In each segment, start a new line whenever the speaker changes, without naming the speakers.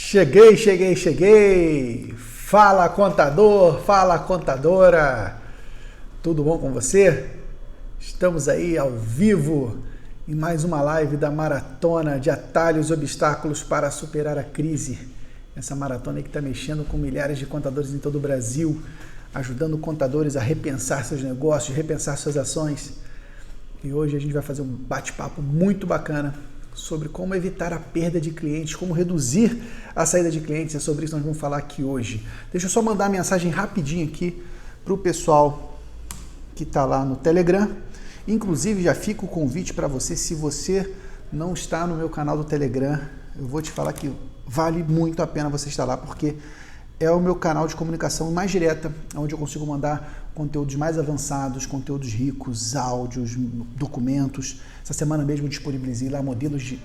Cheguei! Fala contador, fala contadora! Tudo bom com você? Estamos aí ao vivo em mais uma live da Maratona de Atalhos e Obstáculos para Superar a Crise. Essa maratona aí que está mexendo com milhares de contadores em todo o Brasil, ajudando contadores a repensar seus negócios, repensar suas ações. E hoje a gente vai fazer um bate-papo muito bacana sobre como evitar a perda de clientes, como reduzir a saída de clientes. É sobre isso que nós vamos falar aqui hoje. Deixa eu só mandar a mensagem rapidinho aqui para o pessoal que está lá no Telegram. Inclusive, já fica o convite para você, se você não está no meu canal do Telegram, eu vou te falar que vale muito a pena você estar lá, porque é o meu canal de comunicação mais direta, onde eu consigo mandar conteúdos mais avançados, conteúdos ricos, áudios, documentos. Essa semana mesmo eu disponibilizei lá modelos de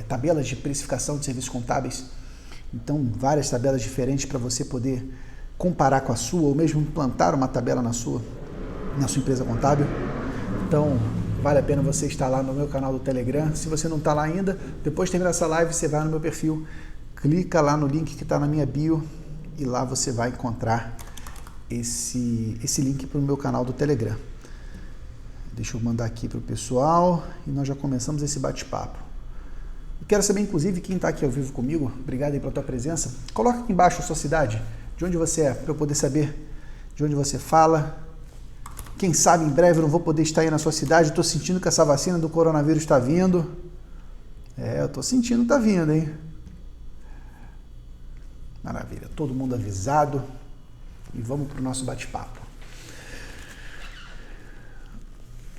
tabelas de precificação de serviços contábeis. Então, várias tabelas diferentes para você poder comparar com a sua, ou mesmo implantar uma tabela na sua empresa contábil. Então, vale a pena você estar lá no meu canal do Telegram. Se você não está lá ainda, depois de terminar essa live, você vai no meu perfil, clica lá no link que está na minha bio, e lá você vai encontrar esse link para o meu canal do Telegram. Deixa eu mandar aqui para o pessoal e nós já começamos esse bate-papo. Eu quero saber, inclusive, quem está aqui ao vivo comigo. Obrigado aí pela tua presença. Coloca aqui embaixo a sua cidade, de onde você é, para eu poder saber de onde você fala. Quem sabe em breve eu não vou poder estar aí na sua cidade. Estou sentindo que essa vacina do coronavírus está vindo. Eu estou sentindo que está vindo, hein? Maravilha, todo mundo avisado e vamos para o nosso bate-papo.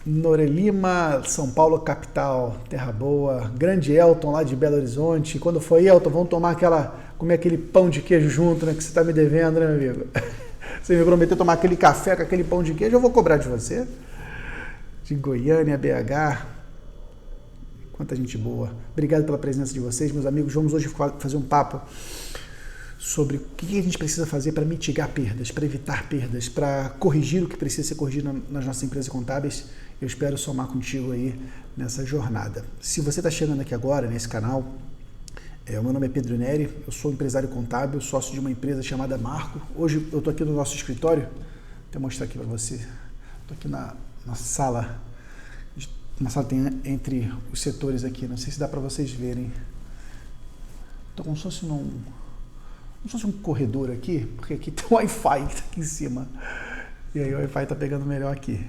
Norelima, São Paulo, capital, terra boa. Grande Elton lá de Belo Horizonte. Quando for Elton, vamos comer aquele pão de queijo junto, né? Que você está me devendo, né, meu amigo? Você me prometeu tomar aquele café com aquele pão de queijo, eu vou cobrar de você. De Goiânia, BH. Quanta gente boa. Obrigado pela presença de vocês, meus amigos. Vamos hoje fazer um papo sobre o que a gente precisa fazer para mitigar perdas, para evitar perdas, para corrigir o que precisa ser corrigido nas nossas empresas contábeis. Eu espero somar contigo aí nessa jornada. Se você está chegando aqui agora nesse canal, o meu nome é Pedro Neri, eu sou empresário contábil, sócio de uma empresa chamada Marco. Hoje eu estou aqui no nosso escritório, vou mostrar aqui para você. Estou aqui na sala, uma sala tem entre os setores aqui, não sei se dá para vocês verem. Estou como se fosse um corredor aqui, porque aqui tem um Wi-Fi aqui em cima. E aí o Wi-Fi está pegando melhor aqui.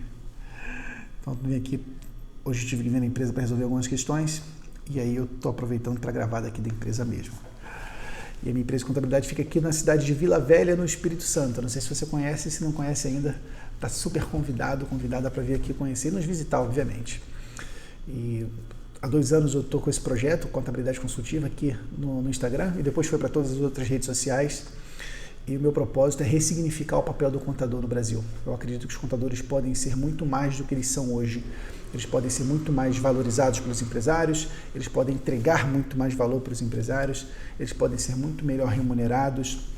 Então eu vim aqui, hoje eu tive que vir na empresa para resolver algumas questões, e aí eu estou aproveitando para gravar daqui da empresa mesmo. E a minha empresa de contabilidade fica aqui na cidade de Vila Velha, no Espírito Santo. Não sei se você conhece, se não conhece ainda, está super convidada para vir aqui conhecer e nos visitar, obviamente. E há 2 anos eu estou com esse projeto, Contabilidade Consultiva, aqui no Instagram, e depois foi para todas as outras redes sociais. E o meu propósito é ressignificar o papel do contador no Brasil. Eu acredito que os contadores podem ser muito mais do que eles são hoje. Eles podem ser muito mais valorizados pelos empresários, eles podem entregar muito mais valor para os empresários, eles podem ser muito melhor remunerados,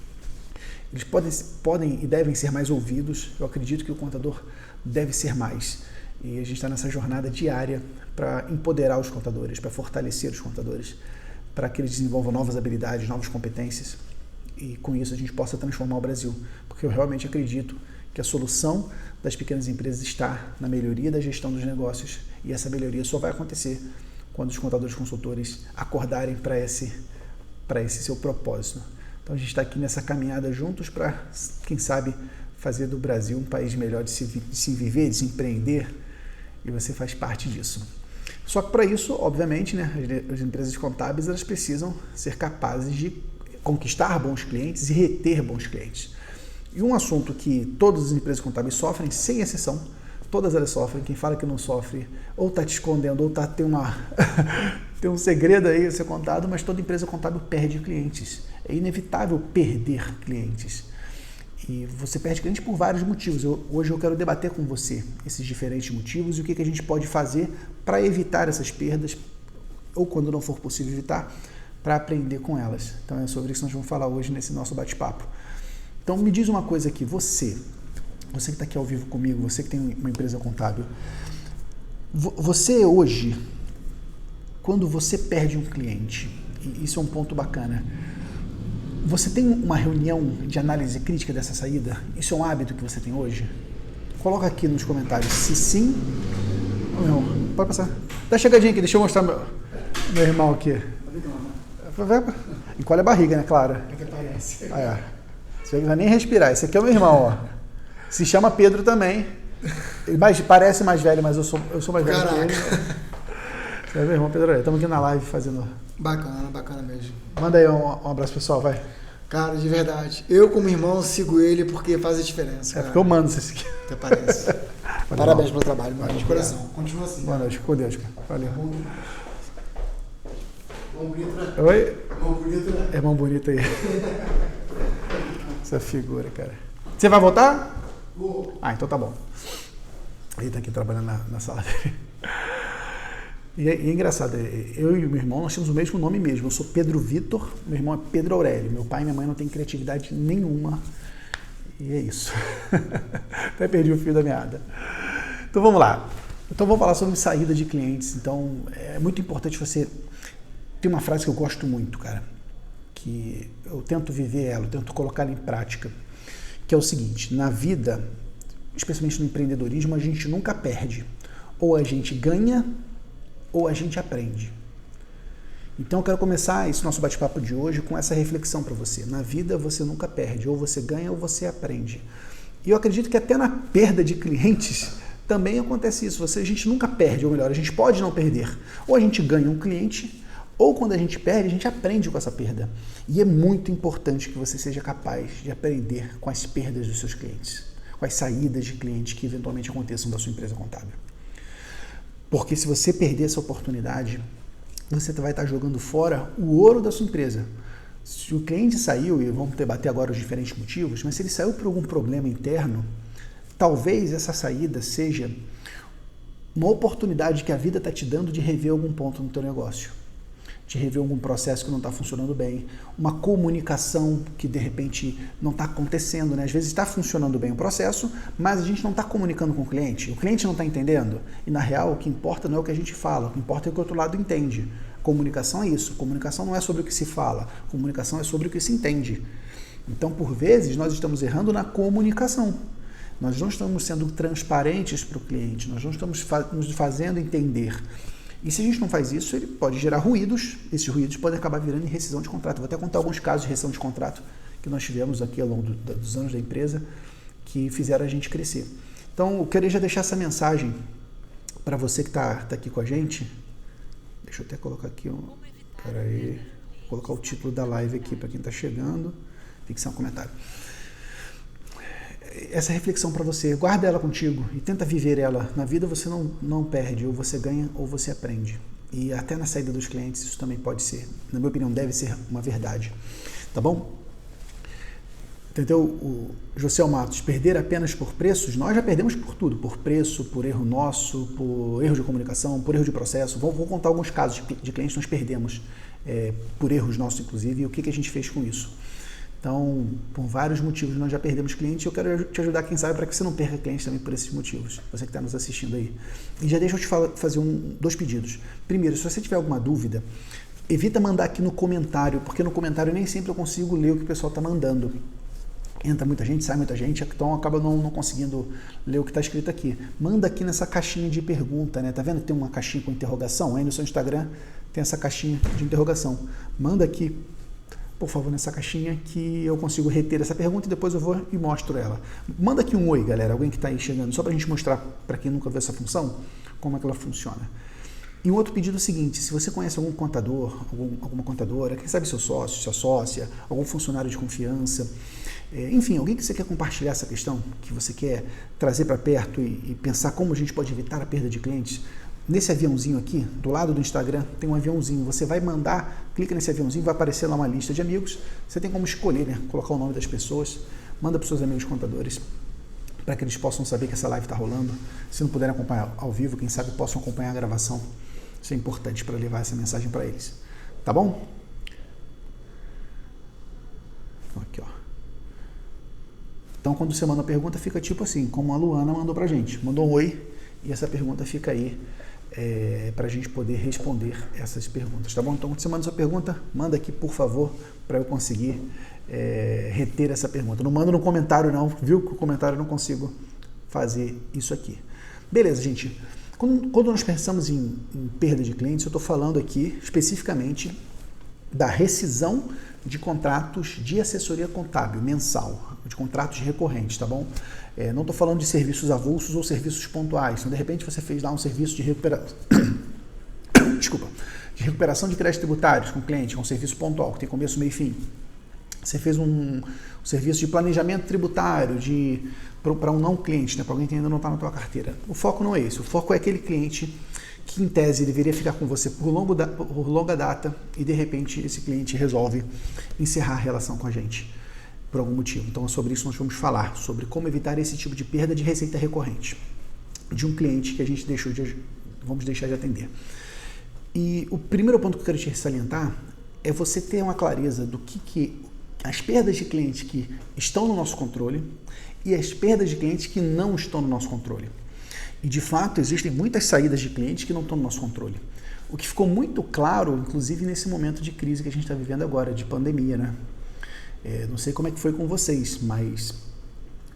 eles podem e devem ser mais ouvidos. Eu acredito que o contador deve ser mais. E a gente está nessa jornada diária para empoderar os contadores, para fortalecer os contadores, para que eles desenvolvam novas habilidades, novas competências, e com isso a gente possa transformar o Brasil. Porque eu realmente acredito que a solução das pequenas empresas está na melhoria da gestão dos negócios, e essa melhoria só vai acontecer quando os contadores consultores acordarem para esse seu propósito. Então a gente está aqui nessa caminhada juntos para, quem sabe, fazer do Brasil um país melhor de se viver, de se empreender, e você faz parte disso. Só que para isso, obviamente, né, as empresas contábeis elas precisam ser capazes de conquistar bons clientes e reter bons clientes. E um assunto que todas as empresas contábeis sofrem, sem exceção, todas elas sofrem. Quem fala que não sofre ou está te escondendo ou tem um segredo aí a ser contado, mas toda empresa contábil perde clientes. É inevitável perder clientes. E você perde cliente por vários motivos. Hoje eu quero debater com você esses diferentes motivos e o que a gente pode fazer para evitar essas perdas, ou quando não for possível evitar, para aprender com elas. Então é sobre isso que nós vamos falar hoje nesse nosso bate-papo. Então me diz uma coisa aqui, você que está aqui ao vivo comigo, você que tem uma empresa contábil, você hoje, quando você perde um cliente, e isso é um ponto bacana, Você tem uma reunião de análise crítica dessa saída? Isso é um hábito que você tem hoje? Coloca aqui nos comentários se sim. Oh, meu irmão, pode passar. Dá chegadinha aqui, deixa eu mostrar meu irmão aqui. Encolhe a barriga, né, Clara?
É que parece.
Ah, é. Você não vai nem respirar. Esse aqui é o meu irmão, ó. Se chama Pedro também. Ele parece mais velho, mas eu sou mais velho que ele. Você é meu irmão, Pedro. Estamos aqui na live fazendo.
Bacana mesmo.
Manda aí um abraço, pessoal, vai.
Cara, de verdade. Eu, como irmão, sigo ele porque faz a diferença.
É porque eu mando isso aqui.
Até parece. Parabéns pelo trabalho, mano. De coração. Continua assim.
Boa noite, com Deus, cara. Valeu.
Irmão bonito, né?
Oi?
Irmão bonito, né?
Irmão bonito aí. Essa figura, cara. Você vai voltar?
Vou.
Ah, então tá bom. Ele tá aqui trabalhando na sala dele. E é engraçado, eu e o meu irmão, nós temos o mesmo nome mesmo. Eu sou Pedro Vitor, meu irmão é Pedro Aurélio. Meu pai e minha mãe não têm criatividade nenhuma. E é isso. Até perdi o fio da meada. Então vamos lá. Então vamos falar sobre saída de clientes. Então é muito importante você... Tem uma frase que eu gosto muito, cara, que eu tento viver ela, eu tento colocar ela em prática, que é o seguinte: na vida, especialmente no empreendedorismo, a gente nunca perde. Ou a gente ganha, ou a gente aprende. Então eu quero começar esse nosso bate-papo de hoje com essa reflexão para você. Na vida você nunca perde, ou você ganha ou você aprende. E eu acredito que até na perda de clientes também acontece isso. A gente nunca perde, ou melhor, a gente pode não perder. Ou a gente ganha um cliente, ou quando a gente perde, a gente aprende com essa perda. E é muito importante que você seja capaz de aprender com as perdas dos seus clientes, com as saídas de clientes que eventualmente aconteçam da sua empresa contábil. Porque se você perder essa oportunidade, você vai estar jogando fora o ouro da sua empresa. Se o cliente saiu, e vamos debater agora os diferentes motivos, mas se ele saiu por algum problema interno, talvez essa saída seja uma oportunidade que a vida está te dando de rever algum ponto no teu negócio, de rever algum processo que não está funcionando bem, uma comunicação que de repente não está acontecendo, né? Às vezes está funcionando bem o processo, mas a gente não está comunicando com o cliente não está entendendo. E na real, o que importa não é o que a gente fala, o que importa é o que o outro lado entende. Comunicação é isso, comunicação não é sobre o que se fala, comunicação é sobre o que se entende. Então, por vezes, nós estamos errando na comunicação. Nós não estamos sendo transparentes para o cliente, nós não estamos nos fazendo entender. E se a gente não faz isso, ele pode gerar ruídos, esses ruídos podem acabar virando em rescisão de contrato. Vou até contar alguns casos de rescisão de contrato que nós tivemos aqui ao longo dos anos da empresa que fizeram a gente crescer. Então, eu queria já deixar essa mensagem para você que está aqui com a gente. Deixa eu até colocar aqui, peraí, vou colocar o título da live aqui para quem está chegando, fixar um comentário. Essa reflexão para você, guarda ela contigo e tenta viver ela. Na vida você não perde, ou você ganha ou você aprende. E até na saída dos clientes isso também pode ser, na minha opinião, deve ser uma verdade. Tá bom? Entendeu? O José Matos, perder apenas por preços, nós já perdemos por tudo, por preço, por erro nosso, por erro de comunicação, por erro de processo. Vou contar alguns casos de clientes que nós perdemos por erros nossos, inclusive, e o que a gente fez com isso. Então, por vários motivos, nós já perdemos clientes e eu quero te ajudar, quem sabe, para que você não perca clientes também por esses motivos, você que está nos assistindo aí. E já deixa eu te fazer dois pedidos. Primeiro, se você tiver alguma dúvida, evita mandar aqui no comentário, porque no comentário nem sempre eu consigo ler o que o pessoal está mandando. Entra muita gente, sai muita gente, então acaba não conseguindo ler o que está escrito aqui. Manda aqui nessa caixinha de pergunta, né? Tá vendo que tem uma caixinha com interrogação? Aí no seu Instagram tem essa caixinha de interrogação. Manda aqui, por favor, nessa caixinha que eu consigo reter essa pergunta e depois eu vou e mostro ela. Manda aqui um oi, galera, alguém que está aí chegando, só para a gente mostrar para quem nunca viu essa função, como é que ela funciona. E um outro pedido é o seguinte: se você conhece algum contador, alguma contadora, quem sabe seu sócio, sua sócia, algum funcionário de confiança, enfim, alguém que você quer compartilhar essa questão, que você quer trazer para perto e pensar como a gente pode evitar a perda de clientes, nesse aviãozinho aqui, do lado do Instagram, tem um aviãozinho. Você vai mandar, clica nesse aviãozinho, vai aparecer lá uma lista de amigos. Você tem como escolher, né? Colocar o nome das pessoas, manda para os seus amigos contadores, para que eles possam saber que essa live está rolando. Se não puderem acompanhar ao vivo, quem sabe possam acompanhar a gravação. Isso é importante para levar essa mensagem para eles. Tá bom? Aqui, ó. Então, quando você manda a pergunta, fica tipo assim, como a Luana mandou pra gente. Mandou um oi e essa pergunta fica aí para a gente poder responder essas perguntas, tá bom? Então, quando você manda sua pergunta, manda aqui, por favor, para eu conseguir reter essa pergunta. Não manda no comentário não, viu que o comentário eu não consigo fazer isso aqui. Beleza, gente. Quando nós pensamos em perda de clientes, eu estou falando aqui especificamente da rescisão de contratos de assessoria contábil mensal, de contratos recorrentes, tá bom? Não estou falando de serviços avulsos ou serviços pontuais. Então, de repente, você fez lá um serviço de recuperação. Desculpa. De recuperação de créditos tributários com o cliente, com um serviço pontual, que tem começo, meio e fim. Você fez um serviço de planejamento tributário para um não cliente, né, para alguém que ainda não está na tua carteira. O foco não é esse. O foco é aquele cliente que, em tese, deveria ficar com você por longa data e, de repente, esse cliente resolve encerrar a relação com a gente por algum motivo. Então, é sobre isso que nós vamos falar, sobre como evitar esse tipo de perda de receita recorrente de um cliente que a gente vamos deixar de atender. E o primeiro ponto que eu quero te salientar é você ter uma clareza do que as perdas de clientes que estão no nosso controle e as perdas de clientes que não estão no nosso controle. E, de fato, existem muitas saídas de clientes que não estão no nosso controle. O que ficou muito claro, inclusive, nesse momento de crise que a gente está vivendo agora, de pandemia, né? Não sei como é que foi com vocês, mas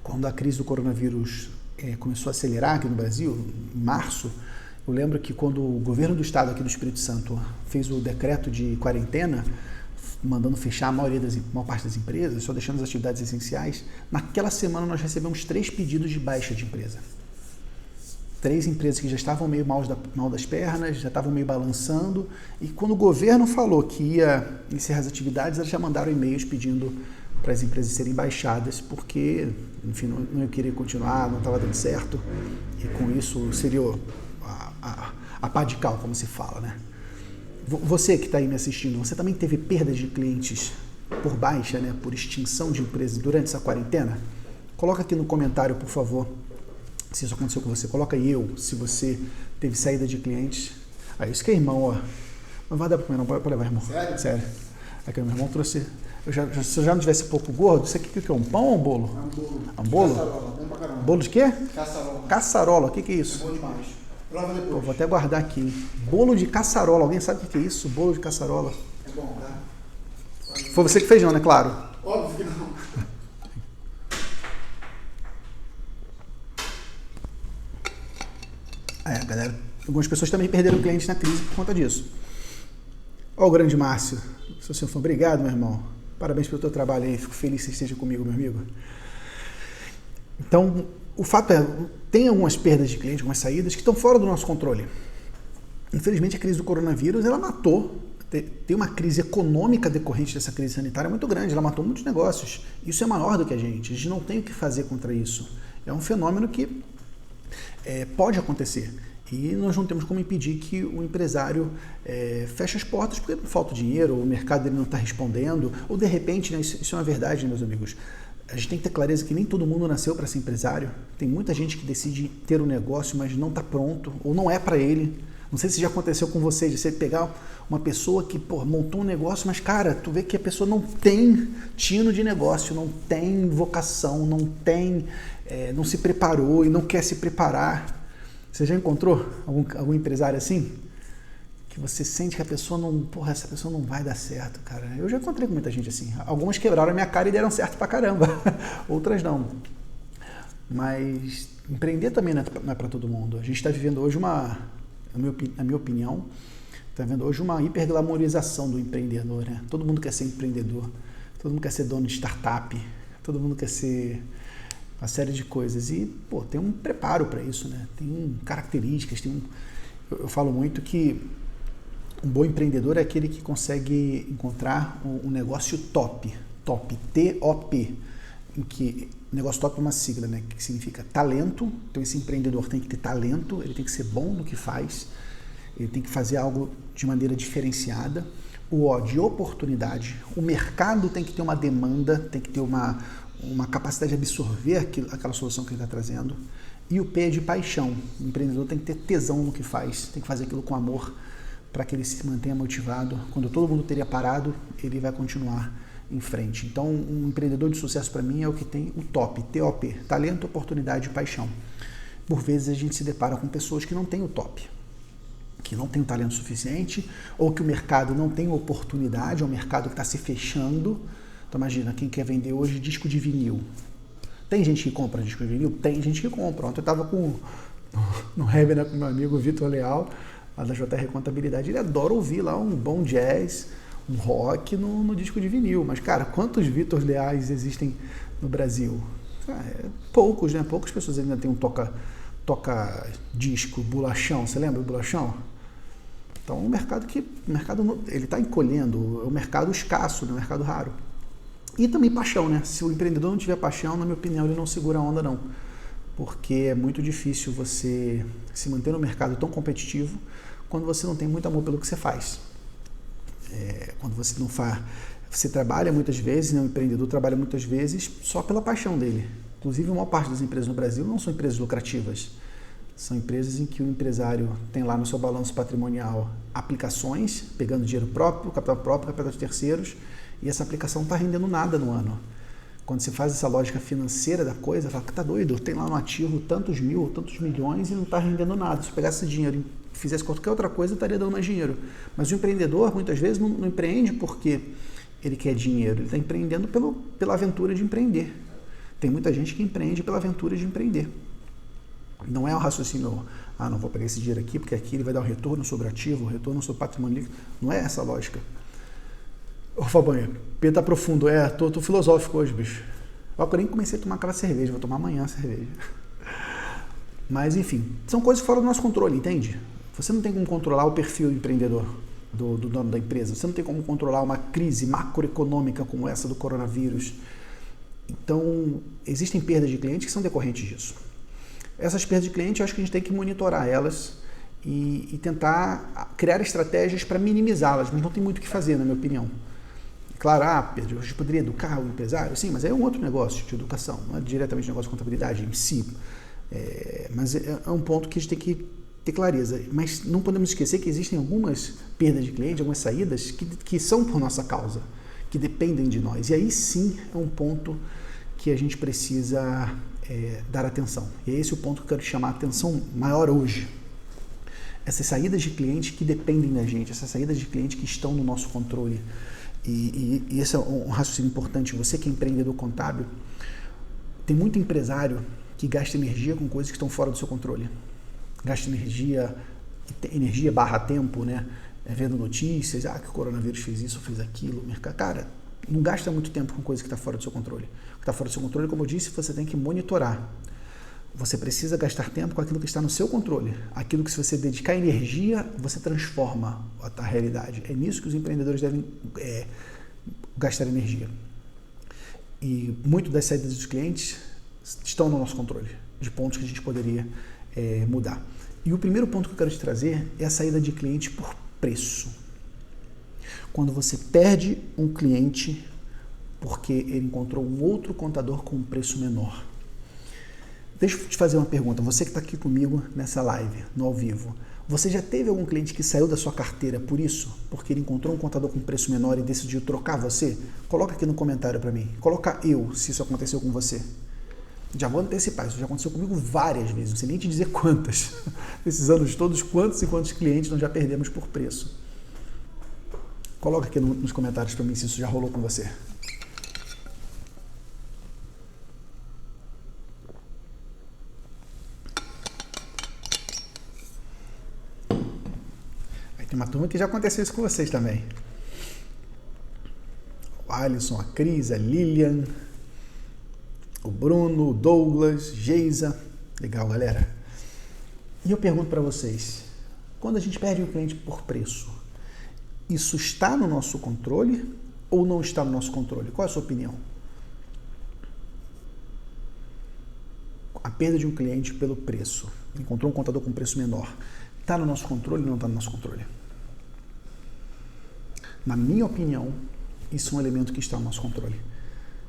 quando a crise do coronavírus começou a acelerar aqui no Brasil, em março, eu lembro que quando o governo do estado aqui do Espírito Santo fez o decreto de quarentena, mandando fechar a maior parte das empresas, só deixando as atividades essenciais, naquela semana nós recebemos 3 pedidos de baixa de empresa. 3 empresas que já estavam meio mal das pernas, já estavam meio balançando, e quando o governo falou que ia encerrar as atividades, elas já mandaram e-mails pedindo para as empresas serem baixadas, porque, enfim, não ia querer continuar, não estava dando certo, e com isso seria a pá de cal, como se fala, né? Você que está aí me assistindo, você também teve perdas de clientes por baixa, né, por extinção de empresas durante essa quarentena? Coloca aqui no comentário, por favor, se isso aconteceu com você. Coloca aí se você teve saída de clientes. Isso que é irmão, ó. Não vai dar para comer, não pode levar, irmão.
Sério?
Sério. Aqui, meu irmão trouxe. Se eu já não tivesse pouco gordo, isso aqui o que é? Um pão ou um bolo?
É um bolo.
É um bolo?
Caçarola, bom pra caramba.
Bolo de quê?
Caçarola.
Caçarola, o que é isso?
É bom demais. Prova depois.
Pô, vou até guardar aqui. Bolo de caçarola. Alguém sabe o que é isso? Bolo de caçarola.
É bom, tá?
Foi você que fez, não, né? Claro.
Óbvio que não.
Galera, algumas pessoas também perderam clientes na crise por conta disso. Ó o grande Márcio. Seu senhor, obrigado, meu irmão. Parabéns pelo teu trabalho aí. Fico feliz que você esteja comigo, meu amigo. Então, o fato é, tem algumas perdas de clientes, algumas saídas que estão fora do nosso controle. Infelizmente, a crise do coronavírus, ela matou. Tem uma crise econômica decorrente dessa crise sanitária muito grande. Ela matou muitos negócios. Isso é maior do que a gente não tem o que fazer contra isso. É um fenômeno que pode acontecer. E nós não temos como impedir que o empresário feche as portas porque falta dinheiro, ou o mercado dele não está respondendo, ou de repente, né, isso é uma verdade, meus amigos, a gente tem que ter clareza que nem todo mundo nasceu para ser empresário. Tem muita gente que decide ter um negócio, mas não está pronto, ou não é para ele. Não sei se já aconteceu com você, de você pegar uma pessoa que montou um negócio, mas, cara, tu vê que a pessoa não tem tino de negócio, não tem vocação, não se preparou e não quer se preparar. Você já encontrou algum empresário assim? Que você sente que a pessoa essa pessoa não vai dar certo, cara. Eu já encontrei com muita gente assim. Algumas quebraram a minha cara e deram certo pra caramba. Outras não. Mas empreender também não é para todo mundo. A gente está vivendo hoje na minha opinião, está vendo hoje uma hiperglamorização do empreendedor, né? Todo mundo quer ser empreendedor, todo mundo quer ser dono de startup, todo mundo quer ser uma série de coisas. E, tem um preparo para isso, né? Tem características, eu falo muito que um bom empreendedor é aquele que consegue encontrar um negócio top, T-O-P, em que negócio top é uma sigla, né, que significa talento. Então esse empreendedor tem que ter talento, ele tem que ser bom no que faz, ele tem que fazer algo de maneira diferenciada. O O de oportunidade, o mercado tem que ter uma demanda, tem que ter uma capacidade de absorver aquela solução que ele está trazendo. E o P é de paixão, o empreendedor tem que ter tesão no que faz, tem que fazer aquilo com amor para que ele se mantenha motivado. Quando todo mundo teria parado, ele vai continuar em frente. Então, um empreendedor de sucesso para mim é o que tem o top, TOP, talento, oportunidade e paixão. Por vezes a gente se depara com pessoas que não têm o top. que não tem um talento suficiente, ou que o mercado não tem oportunidade, é um mercado que está se fechando. Então imagina, quem quer vender hoje disco de vinil. Tem gente que compra disco de vinil? Tem gente que compra. Ontem eu estava no webinar com meu amigo Vitor Leal, lá da JR Contabilidade. Ele adora ouvir lá um bom jazz, um rock no disco de vinil. Mas, cara, quantos Vitor Leais existem no Brasil? Poucos, né? Poucas pessoas ainda têm um toca-disco, bolachão. Você lembra do bolachão? Então, o mercado ele está encolhendo, é um mercado escasso, né? Um mercado raro. E também paixão, né? Se o empreendedor não tiver paixão, na minha opinião, ele não segura a onda, não. Porque é muito difícil você se manter no mercado tão competitivo quando você não tem muito amor pelo que você faz. Quando você não faz... Você trabalha muitas vezes, né? O empreendedor trabalha muitas vezes só pela paixão dele. Inclusive, a maior parte das empresas no Brasil não são empresas lucrativas. São empresas em que o empresário tem lá no seu balanço patrimonial aplicações, pegando dinheiro próprio, capital de terceiros, e essa aplicação não está rendendo nada no ano. Quando você faz essa lógica financeira da coisa, fala que tá doido, tem lá no ativo tantos mil, tantos milhões e não está rendendo nada. Se eu pegasse esse dinheiro e fizesse qualquer outra coisa, estaria dando mais dinheiro. Mas o empreendedor, muitas vezes, não empreende porque ele quer dinheiro, ele está empreendendo pela aventura de empreender. Tem muita gente que empreende pela aventura de empreender. Não é o raciocínio, não vou pegar esse dinheiro aqui porque aqui ele vai dar um retorno sobre o ativo, um retorno sobre o patrimônio líquido. Não é essa a lógica. Ô, Fabanha, Pedro tá profundo. Tô filosófico hoje, bicho. Eu nem comecei a tomar aquela cerveja, vou tomar amanhã a cerveja. Mas, enfim, são coisas fora do nosso controle, entende? Você não tem como controlar o perfil do empreendedor, do dono da empresa. Você não tem como controlar uma crise macroeconômica como essa do coronavírus. Então, existem perdas de clientes que são decorrentes disso. Essas perdas de clientes, eu acho que a gente tem que monitorar elas e tentar criar estratégias para minimizá-las, mas não tem muito o que fazer, na minha opinião. Claro, Pedro, a gente poderia educar o empresário? Sim, mas é um outro negócio de educação, não é diretamente negócio de contabilidade em si. Mas é um ponto que a gente tem que ter clareza. Mas não podemos esquecer que existem algumas perdas de cliente, algumas saídas que são por nossa causa, que dependem de nós. E aí sim é um ponto que a gente precisa dar atenção. E é esse o ponto que eu quero chamar a atenção maior hoje. Essas saídas de clientes que dependem da gente, essas saídas de clientes que estão no nosso controle. E esse é um raciocínio importante. Você que é empreendedor contábil, tem muito empresário que gasta energia com coisas que estão fora do seu controle. Gasta energia barra tempo, né? Vendo notícias, que o coronavírus fez isso, fez aquilo. Cara, não gasta muito tempo com coisa que está fora do seu controle. O que está fora do seu controle, como eu disse, você tem que monitorar. Você precisa gastar tempo com aquilo que está no seu controle. Aquilo que, se você dedicar energia, você transforma a realidade. É nisso que os empreendedores devem gastar energia. E muito das saídas dos clientes estão no nosso controle, de pontos que a gente poderia mudar. E o primeiro ponto que eu quero te trazer é a saída de cliente por preço. Quando você perde um cliente porque ele encontrou um outro contador com um preço menor. Deixa eu te fazer uma pergunta. Você que está aqui comigo nessa live, no ao vivo, você já teve algum cliente que saiu da sua carteira por isso? Porque ele encontrou um contador com preço menor e decidiu trocar você? Coloca aqui no comentário para mim. Coloca se isso aconteceu com você. Já vou antecipar, isso já aconteceu comigo várias vezes, não sei nem te dizer quantas. Nesses anos todos, quantos e quantos clientes nós já perdemos por preço. Coloca aqui nos comentários para mim se isso já rolou com você. Tem uma turma que já aconteceu isso com vocês também. O Alisson, a Cris, a Lilian, o Bruno, o Douglas, Geisa. Legal, galera. E eu pergunto para vocês, quando a gente perde um cliente por preço, isso está no nosso controle ou não está no nosso controle? Qual é a sua opinião? A perda de um cliente pelo preço. Encontrou um contador com preço menor. Está no nosso controle ou não está no nosso controle? Na minha opinião, isso é um elemento que está no nosso controle.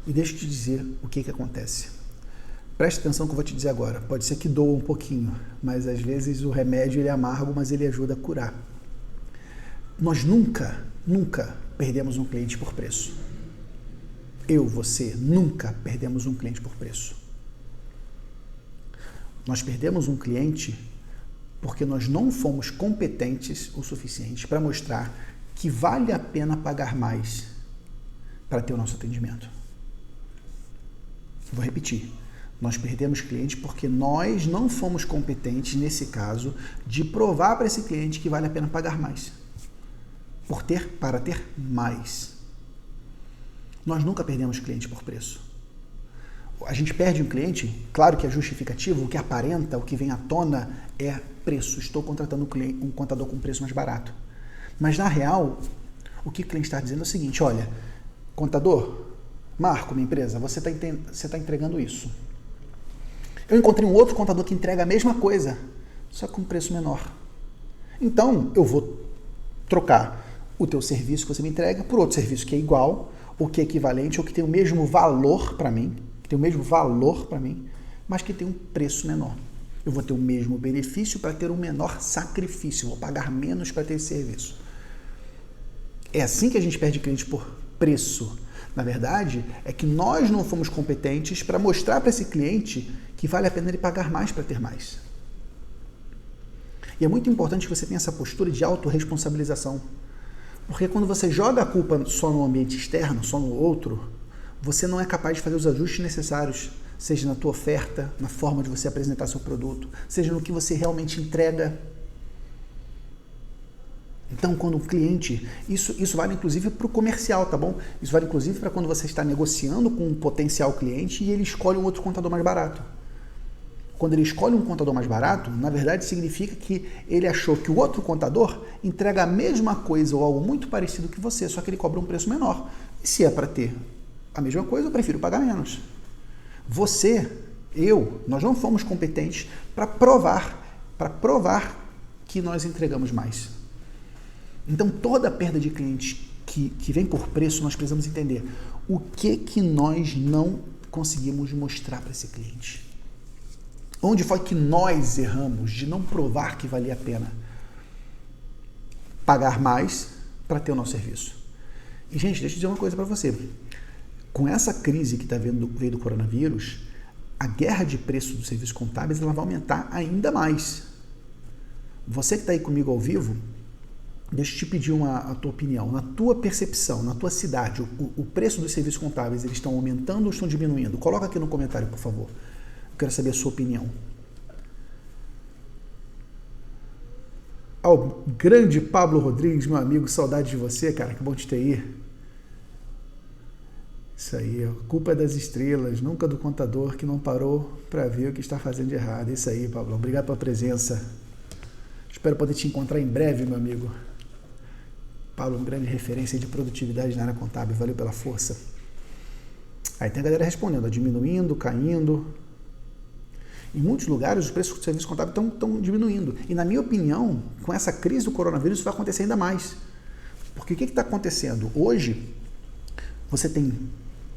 E deixa eu te dizer o que acontece. Preste atenção que eu vou te dizer agora. Pode ser que doa um pouquinho, mas às vezes o remédio ele é amargo, mas ele ajuda a curar. Nós nunca perdemos um cliente por preço. Você, nunca perdemos um cliente por preço. Nós perdemos um cliente Porque nós não fomos competentes o suficiente para mostrar que vale a pena pagar mais para ter o nosso atendimento. Vou repetir. Nós perdemos cliente porque nós não fomos competentes, nesse caso, de provar para esse cliente que vale a pena pagar mais. Para ter mais. Nós nunca perdemos cliente por preço. A gente perde um cliente, claro que é justificativo, o que aparenta, o que vem à tona é preço. Estou contratando um contador com preço mais barato. Mas, na real, o que o cliente está dizendo é o seguinte, olha, contador, Marco, minha empresa, você está entregando isso. Eu encontrei um outro contador que entrega a mesma coisa, só com preço menor. Então, eu vou trocar o teu serviço que você me entrega por outro serviço que é igual, ou que é equivalente, ou que tem o mesmo valor para mim, mas que tem um preço menor. Eu vou ter o mesmo benefício para ter um menor sacrifício, vou pagar menos para ter esse serviço. É assim que a gente perde cliente por preço. Na verdade, é que nós não fomos competentes para mostrar para esse cliente que vale a pena ele pagar mais para ter mais. E é muito importante que você tenha essa postura de autorresponsabilização. Porque quando você joga a culpa só no ambiente externo, só no outro, você não é capaz de fazer os ajustes necessários, seja na tua oferta, na forma de você apresentar seu produto, seja no que você realmente entrega. Então, quando um cliente, isso vale inclusive para o comercial, tá bom? Isso vale inclusive para quando você está negociando com um potencial cliente e ele escolhe um outro contador mais barato. Quando ele escolhe um contador mais barato, na verdade significa que ele achou que o outro contador entrega a mesma coisa ou algo muito parecido que você, só que ele cobra um preço menor. E se é para ter a mesma coisa, eu prefiro pagar menos. Nós não fomos competentes para provar que nós entregamos mais. Então, toda perda de clientes que vem por preço, nós precisamos entender o que nós não conseguimos mostrar para esse cliente. Onde foi que nós erramos de não provar que valia a pena pagar mais para ter o nosso serviço? E, gente, deixa eu dizer uma coisa para você. Com essa crise que veio do coronavírus, a guerra de preço dos serviços contábeis ela vai aumentar ainda mais. Você que está aí comigo ao vivo, deixa eu te pedir a tua opinião. Na tua percepção, na tua cidade, o preço dos serviços contábeis, eles estão aumentando ou estão diminuindo? Coloca aqui no comentário, por favor. Eu quero saber a sua opinião. Ao grande Pablo Rodrigues, meu amigo, saudade de você, cara, que bom te ter aí. Isso aí, a culpa é das estrelas, nunca do contador que não parou para ver o que está fazendo de errado. Isso aí, Pablo, obrigado pela presença. Espero poder te encontrar em breve, meu amigo. Pablo, uma grande referência de produtividade na área contábil, valeu pela força. Aí tem a galera respondendo, diminuindo, caindo. Em muitos lugares, os preços do serviço contábil estão diminuindo. E, na minha opinião, com essa crise do coronavírus, isso vai acontecer ainda mais. Porque o que está acontecendo? Hoje, você tem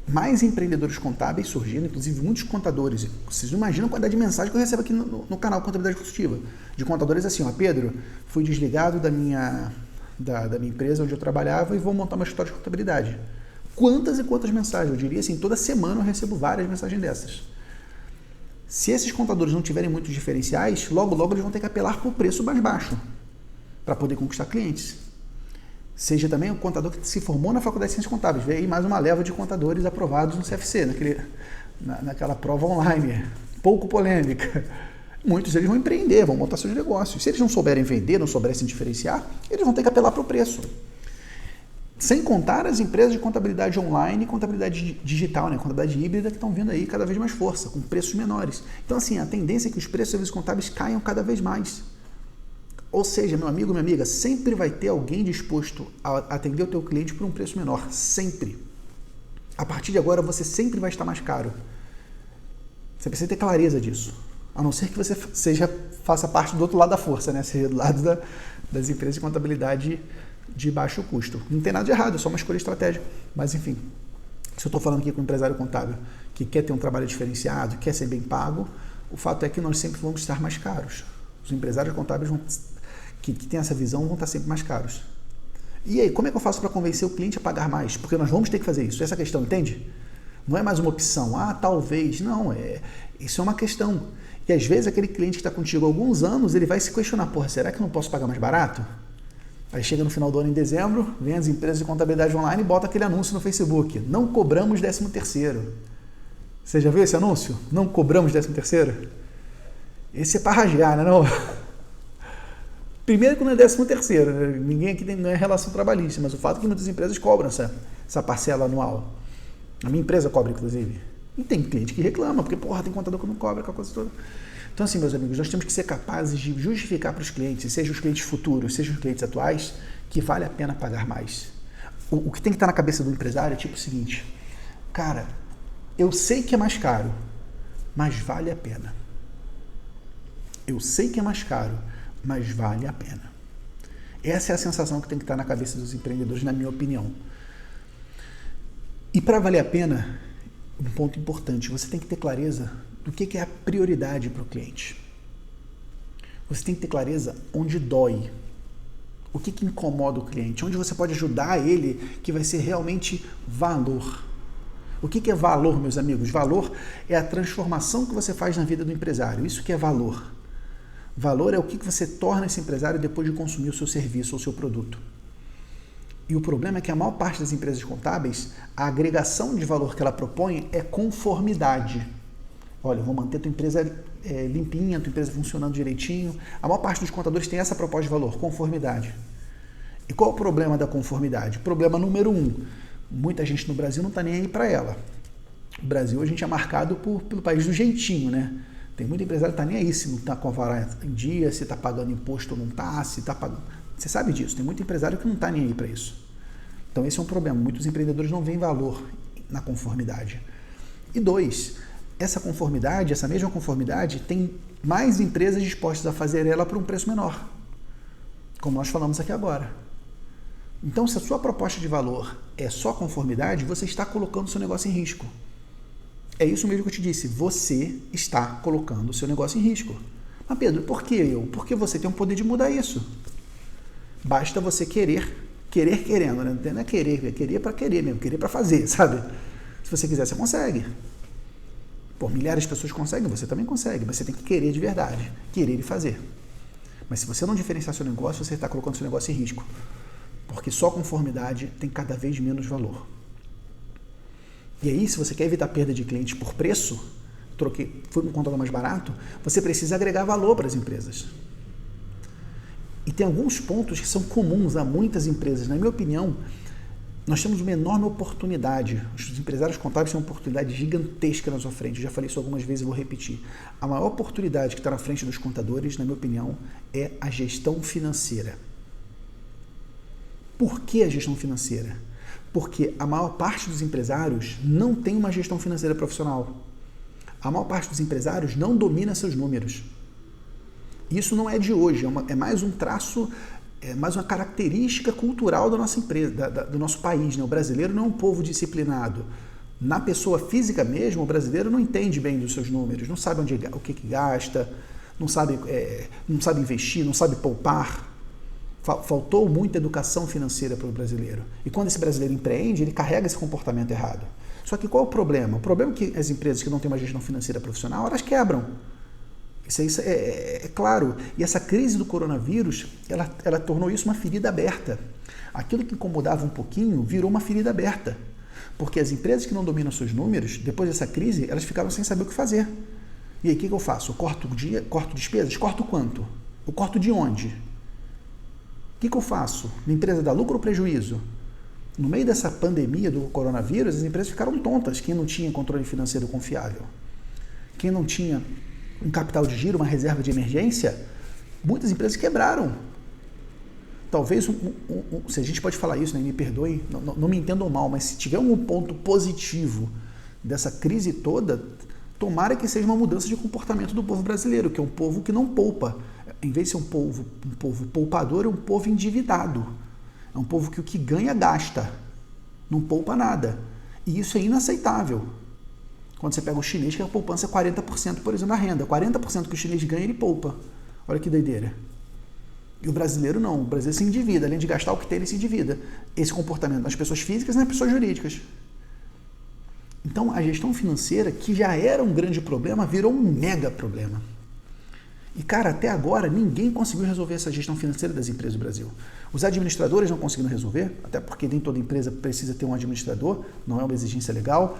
mais empreendedores contábeis surgindo, inclusive muitos contadores. Vocês não imaginam a quantidade de mensagem que eu recebo aqui no canal Contabilidade Consultiva. De contadores assim, ó, Pedro, fui desligado da minha empresa onde eu trabalhava e vou montar uma escritório de contabilidade. Quantas e quantas mensagens? Eu diria assim, toda semana eu recebo várias mensagens dessas. Se esses contadores não tiverem muitos diferenciais, logo eles vão ter que apelar por preço mais baixo para poder conquistar clientes. Seja também o contador que se formou na Faculdade de Ciências Contábeis. Veio aí mais uma leva de contadores aprovados no CFC, naquela prova online, pouco polêmica. Muitos deles vão empreender, vão montar seus negócios. Se eles não souberem vender, não souberem se diferenciar, eles vão ter que apelar para o preço. Sem contar as empresas de contabilidade online e contabilidade digital, né? Contabilidade híbrida que estão vindo aí cada vez mais força, com preços menores. Então, assim, a tendência é que os preços de serviços contábeis caiam cada vez mais. Ou seja, meu amigo, minha amiga, sempre vai ter alguém disposto a atender o teu cliente por um preço menor. Sempre. A partir de agora, você sempre vai estar mais caro. Você precisa ter clareza disso. A não ser que você faça parte do outro lado da força, né? Seja do lado das empresas de contabilidade de baixo custo. Não tem nada de errado, é só uma escolha estratégica. Mas, enfim, se eu estou falando aqui com um empresário contábil que quer ter um trabalho diferenciado, quer ser bem pago, o fato é que nós sempre vamos estar mais caros. Os empresários contábeis que têm essa visão vão estar sempre mais caros. E aí, como é que eu faço para convencer o cliente a pagar mais? Porque nós vamos ter que fazer isso. Essa questão, entende? Não é mais uma opção. Ah, talvez. Não, isso é uma questão. E às vezes aquele cliente que está contigo há alguns anos, ele vai se questionar, porra, será que eu não posso pagar mais barato? Aí chega no final do ano, em dezembro, vem as empresas de contabilidade online e bota aquele anúncio no Facebook. Não cobramos 13º. Você já viu esse anúncio? Não cobramos 13º? Esse é para rasgar, né? Não? Primeiro que não é 13º, né? Ninguém aqui não é relação trabalhista, mas o fato é que muitas empresas cobram essa parcela anual. A minha empresa cobra, inclusive. E tem cliente que reclama, porque, porra, tem contador que não cobra, aquela coisa toda. Então, assim, meus amigos, nós temos que ser capazes de justificar para os clientes, sejam os clientes futuros, sejam os clientes atuais, que vale a pena pagar mais. O que tem que estar na cabeça do empresário é tipo o seguinte, cara, eu sei que é mais caro, mas vale a pena. Eu sei que é mais caro, mas vale a pena. Essa é a sensação que tem que estar na cabeça dos empreendedores, na minha opinião. E para valer a pena, um ponto importante, você tem que ter clareza do que é a prioridade para o cliente. Você tem que ter clareza onde dói, o que incomoda o cliente, onde você pode ajudar ele, que vai ser realmente valor. O que é valor, meus amigos? Valor é a transformação que você faz na vida do empresário, isso que é valor. Valor é o que você torna esse empresário depois de consumir o seu serviço ou o seu produto. E o problema é que a maior parte das empresas contábeis, a agregação de valor que ela propõe é conformidade. Olha, eu vou manter a tua empresa limpinha, a tua empresa funcionando direitinho. A maior parte dos contadores tem essa proposta de valor, conformidade. E qual é o problema da conformidade? Problema número 1, muita gente no Brasil não está nem aí para ela. O Brasil, a gente é marcado pelo país do jeitinho, né? Tem muito empresário que está nem aí se não está com a vara em dia, se está pagando imposto ou não está, se está pagando... Você sabe disso, tem muito empresário que não está nem aí para isso. Então esse é um problema, muitos empreendedores não veem valor na conformidade. E 2, essa conformidade, essa mesma conformidade, tem mais empresas dispostas a fazer ela por um preço menor, como nós falamos aqui agora. Então se a sua proposta de valor é só conformidade, você está colocando o seu negócio em risco. É isso mesmo que eu te disse, você está colocando o seu negócio em risco. Mas Pedro, por que eu? Porque você tem o poder de mudar isso. Basta você querer querendo, né? Não é querer para querer mesmo, querer para fazer, sabe? Se você quiser, você consegue. Pô, milhares de pessoas conseguem, você também consegue, mas você tem que querer de verdade, querer e fazer. Mas se você não diferenciar seu negócio, você está colocando seu negócio em risco, porque só conformidade tem cada vez menos valor. E aí, se você quer evitar perda de clientes por preço, foi com um contador mais barato, você precisa agregar valor para as empresas. E tem alguns pontos que são comuns a muitas empresas. Na minha opinião, nós temos uma enorme oportunidade. Os empresários contábeis têm uma oportunidade gigantesca na sua frente. Eu já falei isso algumas vezes e vou repetir. A maior oportunidade que está na frente dos contadores, na minha opinião, é a gestão financeira. Por que a gestão financeira? Porque a maior parte dos empresários não tem uma gestão financeira profissional. A maior parte dos empresários não domina seus números. Isso não é de hoje, é mais um traço, é mais uma característica cultural da nossa empresa, do nosso país, né? O brasileiro não é um povo disciplinado. Na pessoa física mesmo, o brasileiro não entende bem dos seus números, não sabe o que gasta, não sabe investir, não sabe poupar. Faltou muita educação financeira para o brasileiro. E quando esse brasileiro empreende, ele carrega esse comportamento errado. Só que qual é o problema? O problema é que as empresas que não têm uma gestão financeira profissional, elas quebram. Isso é claro. E essa crise do coronavírus, ela tornou isso uma ferida aberta. Aquilo que incomodava um pouquinho virou uma ferida aberta. Porque as empresas que não dominam seus números, depois dessa crise, elas ficaram sem saber o que fazer. E aí, o que eu faço? Eu corto despesas? Corto quanto? Eu corto de onde? O que eu faço? Minha empresa dá lucro ou prejuízo? No meio dessa pandemia do coronavírus, as empresas ficaram tontas. Quem não tinha controle financeiro confiável, quem não tinha um capital de giro, uma reserva de emergência, muitas empresas quebraram. Talvez, se a gente pode falar isso, né, me perdoe, não me entendam mal, mas se tiver um ponto positivo dessa crise toda, tomara que seja uma mudança de comportamento do povo brasileiro, que é um povo que não poupa. Em vez de ser um povo poupador, é um povo endividado. É um povo que o que ganha, gasta. Não poupa nada. E isso é inaceitável. Quando você pega o chinês, que a poupança é 40%, por exemplo, da renda. 40% que o chinês ganha, ele poupa. Olha que doideira. E o brasileiro não. O brasileiro se endivida. Além de gastar o que tem, ele se endivida. Esse comportamento das pessoas físicas e das pessoas jurídicas. Então, a gestão financeira, que já era um grande problema, virou um mega problema. E, cara, até agora ninguém conseguiu resolver essa gestão financeira das empresas do Brasil. Os administradores não conseguiram resolver, até porque nem toda empresa precisa ter um administrador, não é uma exigência legal.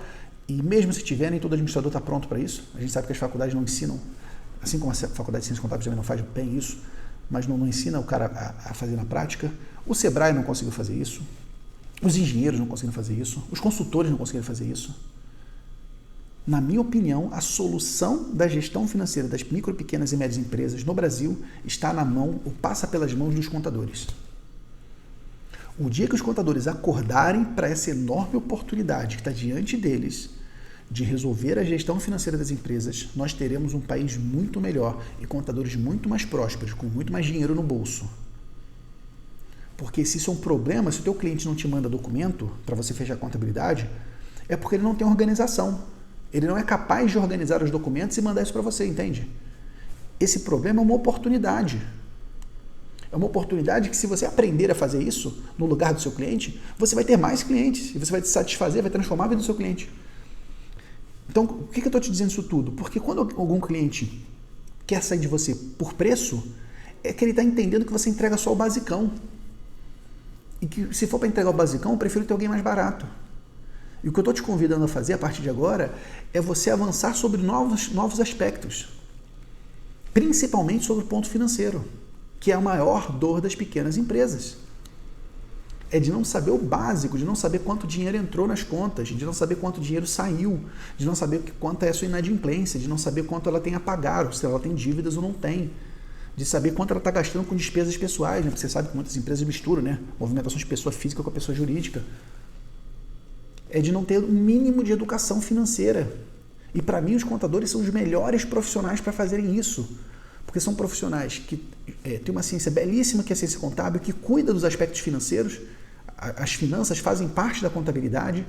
E mesmo se tiver, nem todo administrador está pronto para isso. A gente sabe que as faculdades não ensinam, assim como a Faculdade de Ciências Contábeis também não faz bem isso, mas não ensina o cara a fazer na prática. O Sebrae não conseguiu fazer isso. Os engenheiros não conseguiram fazer isso. Os consultores não conseguiram fazer isso. Na minha opinião, a solução da gestão financeira das micro, pequenas e médias empresas no Brasil está na mão, ou passa pelas mãos dos contadores. O dia que os contadores acordarem para essa enorme oportunidade que está diante deles de resolver a gestão financeira das empresas, nós teremos um país muito melhor e contadores muito mais prósperos, com muito mais dinheiro no bolso. Porque se isso é um problema, se o teu cliente não te manda documento para você fechar a contabilidade, é porque ele não tem organização. Ele não é capaz de organizar os documentos e mandar isso para você, entende? Esse problema é uma oportunidade. É uma oportunidade que, se você aprender a fazer isso no lugar do seu cliente, você vai ter mais clientes e você vai te satisfazer, vai transformar a vida do seu cliente. Então, por que eu estou te dizendo isso tudo? Porque quando algum cliente quer sair de você por preço, é que ele está entendendo que você entrega só o basicão. E que, se for para entregar o basicão, eu prefiro ter alguém mais barato. E o que eu estou te convidando a fazer a partir de agora é você avançar sobre novos aspectos, principalmente sobre o ponto financeiro, que é a maior dor das pequenas empresas. É de não saber o básico, de não saber quanto dinheiro entrou nas contas, de não saber quanto dinheiro saiu, de não saber quanto é a sua inadimplência, de não saber quanto ela tem a pagar, ou se ela tem dívidas ou não tem, de saber quanto ela está gastando com despesas pessoais, né? Porque você sabe que muitas empresas misturam, né? Movimentação de pessoa física com a pessoa jurídica. É de não ter um mínimo de educação financeira. E para mim os contadores são os melhores profissionais para fazerem isso. Porque são profissionais que têm uma ciência belíssima, que é a ciência contábil, que cuida dos aspectos financeiros. As finanças fazem parte da contabilidade.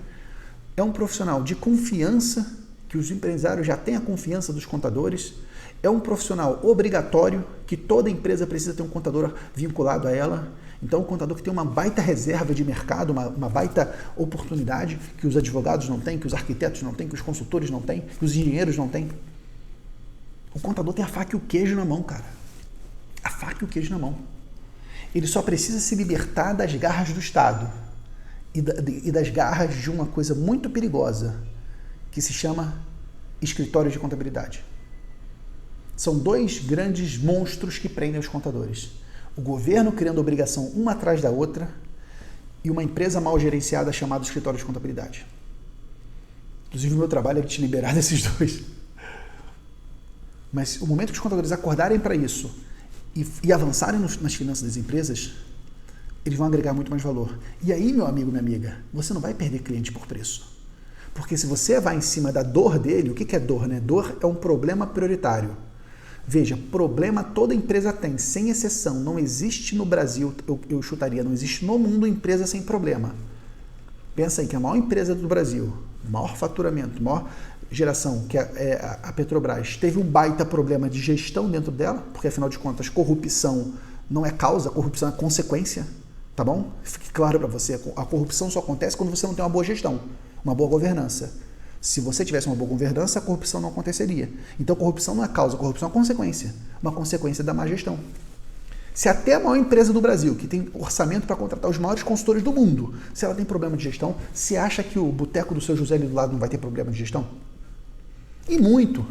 É um profissional de confiança, que os empresários já têm a confiança dos contadores. É um profissional obrigatório, que toda empresa precisa ter um contador vinculado a ela. Então, um contador que tem uma baita reserva de mercado, uma baita oportunidade que os advogados não têm, que os arquitetos não têm, que os consultores não têm, que os engenheiros não têm. O contador tem a faca e o queijo na mão, cara. A faca e o queijo na mão. Ele só precisa se libertar das garras do Estado e das garras de uma coisa muito perigosa, que se chama escritório de contabilidade. São dois grandes monstros que prendem os contadores. O governo criando obrigação uma atrás da outra e uma empresa mal gerenciada chamada escritório de contabilidade. Inclusive, o meu trabalho é te liberar desses dois. Mas o momento que os contadores acordarem para isso e avançarem nas finanças das empresas, eles vão agregar muito mais valor. E aí, meu amigo, minha amiga, você não vai perder cliente por preço. Porque se você vai em cima da dor dele, o que é dor, né? Dor é um problema prioritário. Veja, problema toda empresa tem, sem exceção. Não existe no Brasil, eu chutaria, não existe no mundo empresa sem problema. Pensa aí que a maior empresa do Brasil, maior faturamento, maior geração, que é a Petrobras, teve um baita problema de gestão dentro dela, porque afinal de contas, corrupção não é causa, corrupção é consequência, tá bom? Fique claro para você, a corrupção só acontece quando você não tem uma boa gestão, uma boa governança. Se você tivesse uma boa governança, a corrupção não aconteceria. Então, corrupção não é causa, corrupção é consequência. Uma consequência da má gestão. Se até a maior empresa do Brasil, que tem orçamento para contratar os maiores consultores do mundo, se ela tem problema de gestão, você acha que o boteco do seu José ali do lado não vai ter problema de gestão? E muito.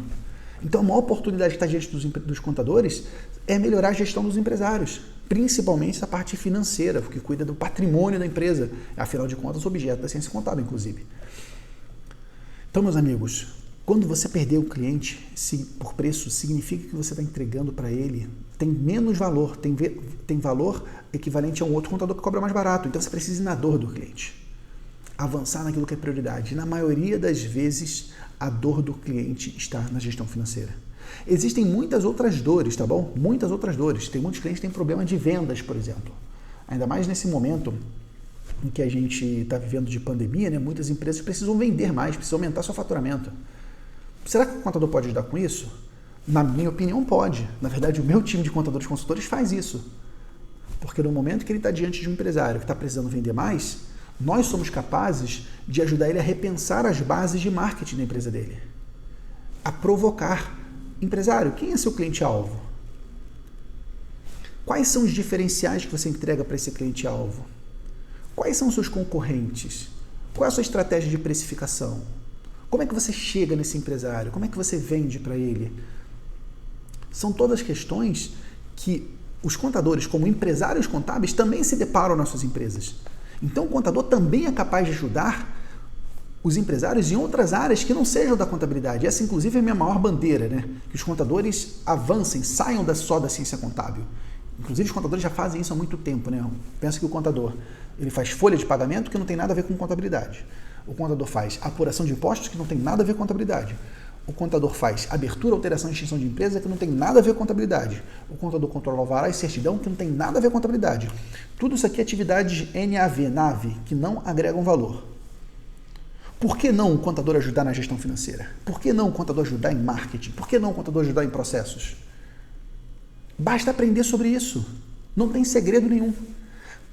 Então, a maior oportunidade que está diante dos contadores é melhorar a gestão dos empresários, principalmente essa parte financeira, que cuida do patrimônio da empresa. Afinal de contas, objeto da ciência contábil, inclusive. Então, meus amigos, quando você perder o cliente por preço, significa que você está entregando para ele, tem menos valor, tem valor equivalente a um outro contador que cobra mais barato. Então, você precisa ir na dor do cliente, avançar naquilo que é prioridade. E, na maioria das vezes, a dor do cliente está na gestão financeira. Existem muitas outras dores, tá bom? Muitas outras dores. Tem muitos clientes que têm problema de vendas, por exemplo. Ainda mais nesse momento em que a gente está vivendo de pandemia, né? Muitas empresas precisam vender mais, precisam aumentar seu faturamento. Será que o contador pode ajudar com isso? Na minha opinião, pode. Na verdade, o meu time de contadores consultores faz isso. Porque no momento que ele está diante de um empresário que está precisando vender mais, nós somos capazes de ajudar ele a repensar as bases de marketing da empresa dele. A provocar. Empresário, quem é seu cliente-alvo? Quais são os diferenciais que você entrega para esse cliente-alvo? Quais são os seus concorrentes? Qual é a sua estratégia de precificação? Como é que você chega nesse empresário? Como é que você vende para ele? São todas questões que os contadores, como empresários contábeis, também se deparam nas suas empresas. Então, o contador também é capaz de ajudar os empresários em outras áreas que não sejam da contabilidade. Essa, inclusive, é a minha maior bandeira, né? Que os contadores avancem, saiam só da ciência contábil. Inclusive, os contadores já fazem isso há muito tempo, né? Pensa que o contador ele faz folha de pagamento que não tem nada a ver com contabilidade. O contador faz apuração de impostos que não tem nada a ver com contabilidade. O contador faz abertura, alteração e extinção de empresa que não tem nada a ver com contabilidade. O contador controla alvará e certidão que não tem nada a ver com contabilidade. Tudo isso aqui é atividades NAV, que não agregam valor. Por que não o contador ajudar na gestão financeira? Por que não o contador ajudar em marketing? Por que não o contador ajudar em processos? Basta aprender sobre isso. Não tem segredo nenhum.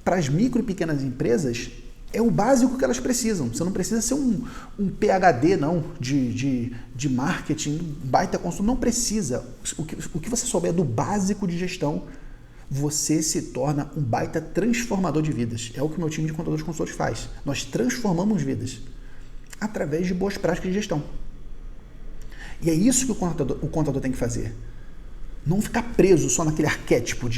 Para as micro e pequenas empresas, é o básico que elas precisam. Você não precisa ser um PhD, não, de marketing, baita consultor. Não precisa. O que você souber do básico de gestão, você se torna um baita transformador de vidas. É o que o meu time de contadores consultores faz. Nós transformamos vidas através de boas práticas de gestão. E é isso que o contador tem que fazer. Não ficar preso só naquele arquétipo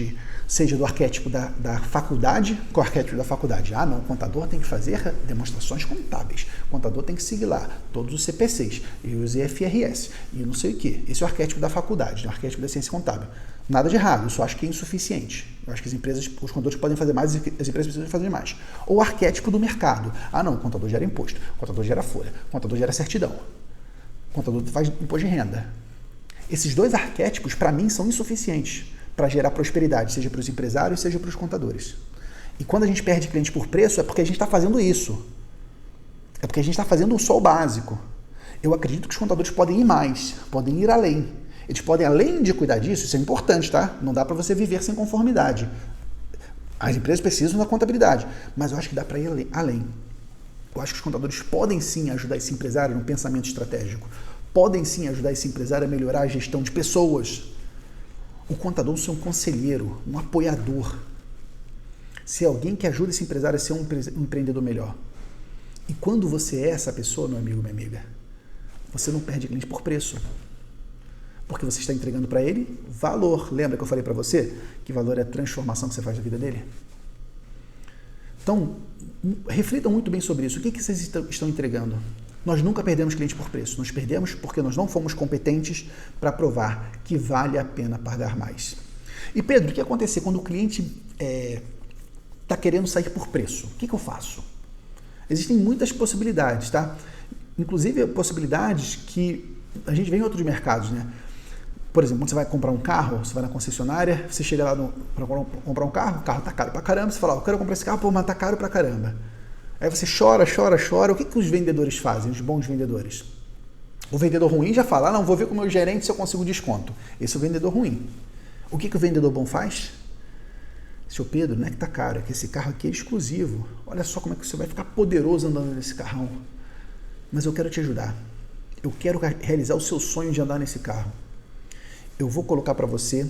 seja do arquétipo da faculdade, qual é o arquétipo da faculdade? Ah, não, o contador tem que fazer demonstrações contábeis, o contador tem que seguir lá todos os CPCs e os IFRS e não sei o quê. Esse é o arquétipo da faculdade, o arquétipo da ciência contábil. Nada de errado, eu só acho que é insuficiente. Eu acho que os contadores podem fazer mais e as empresas precisam fazer mais. Ou o arquétipo do mercado. Ah, não, o contador gera imposto, o contador gera folha, o contador gera certidão, o contador faz imposto de renda. Esses dois arquétipos, para mim, são insuficientes para gerar prosperidade, seja para os empresários, seja para os contadores. E quando a gente perde cliente por preço, é porque a gente está fazendo isso. É porque a gente está fazendo só o básico. Eu acredito que os contadores podem ir mais, podem ir além. Eles podem, além de cuidar disso, isso é importante, tá? Não dá para você viver sem conformidade. As empresas precisam da contabilidade, mas eu acho que dá para ir além. Eu acho que os contadores podem sim ajudar esse empresário no pensamento estratégico. Podem sim ajudar esse empresário a melhorar a gestão de pessoas. O contador é um conselheiro, um apoiador. Se é alguém que ajuda esse empresário a ser um empreendedor melhor. E quando você é essa pessoa, meu amigo, minha amiga, você não perde cliente por preço. Porque você está entregando para ele valor. Lembra que eu falei para você que valor é a transformação que você faz na vida dele? Então, reflitam muito bem sobre isso. O que vocês estão entregando? Nós nunca perdemos cliente por preço. Nós perdemos porque nós não fomos competentes para provar que vale a pena pagar mais. E Pedro, o que acontece quando o cliente está querendo sair por preço? O que eu faço? Existem muitas possibilidades, tá? Inclusive possibilidades que a gente vê em outros mercados, né? Por exemplo, quando você vai comprar um carro, você vai na concessionária, você chega lá para comprar um carro, o carro tá caro pra caramba, você fala, eu quero comprar esse carro, pô, mas tá caro pra caramba. Aí você chora. O que os vendedores fazem, os bons vendedores? O vendedor ruim já fala, não, vou ver com o meu gerente se eu consigo desconto. Esse é o vendedor ruim. O que o vendedor bom faz? Seu Pedro, não é que tá caro, é que esse carro aqui é exclusivo. Olha só como é que você vai ficar poderoso andando nesse carrão. Mas eu quero te ajudar. Eu quero realizar o seu sonho de andar nesse carro. Eu vou colocar para você,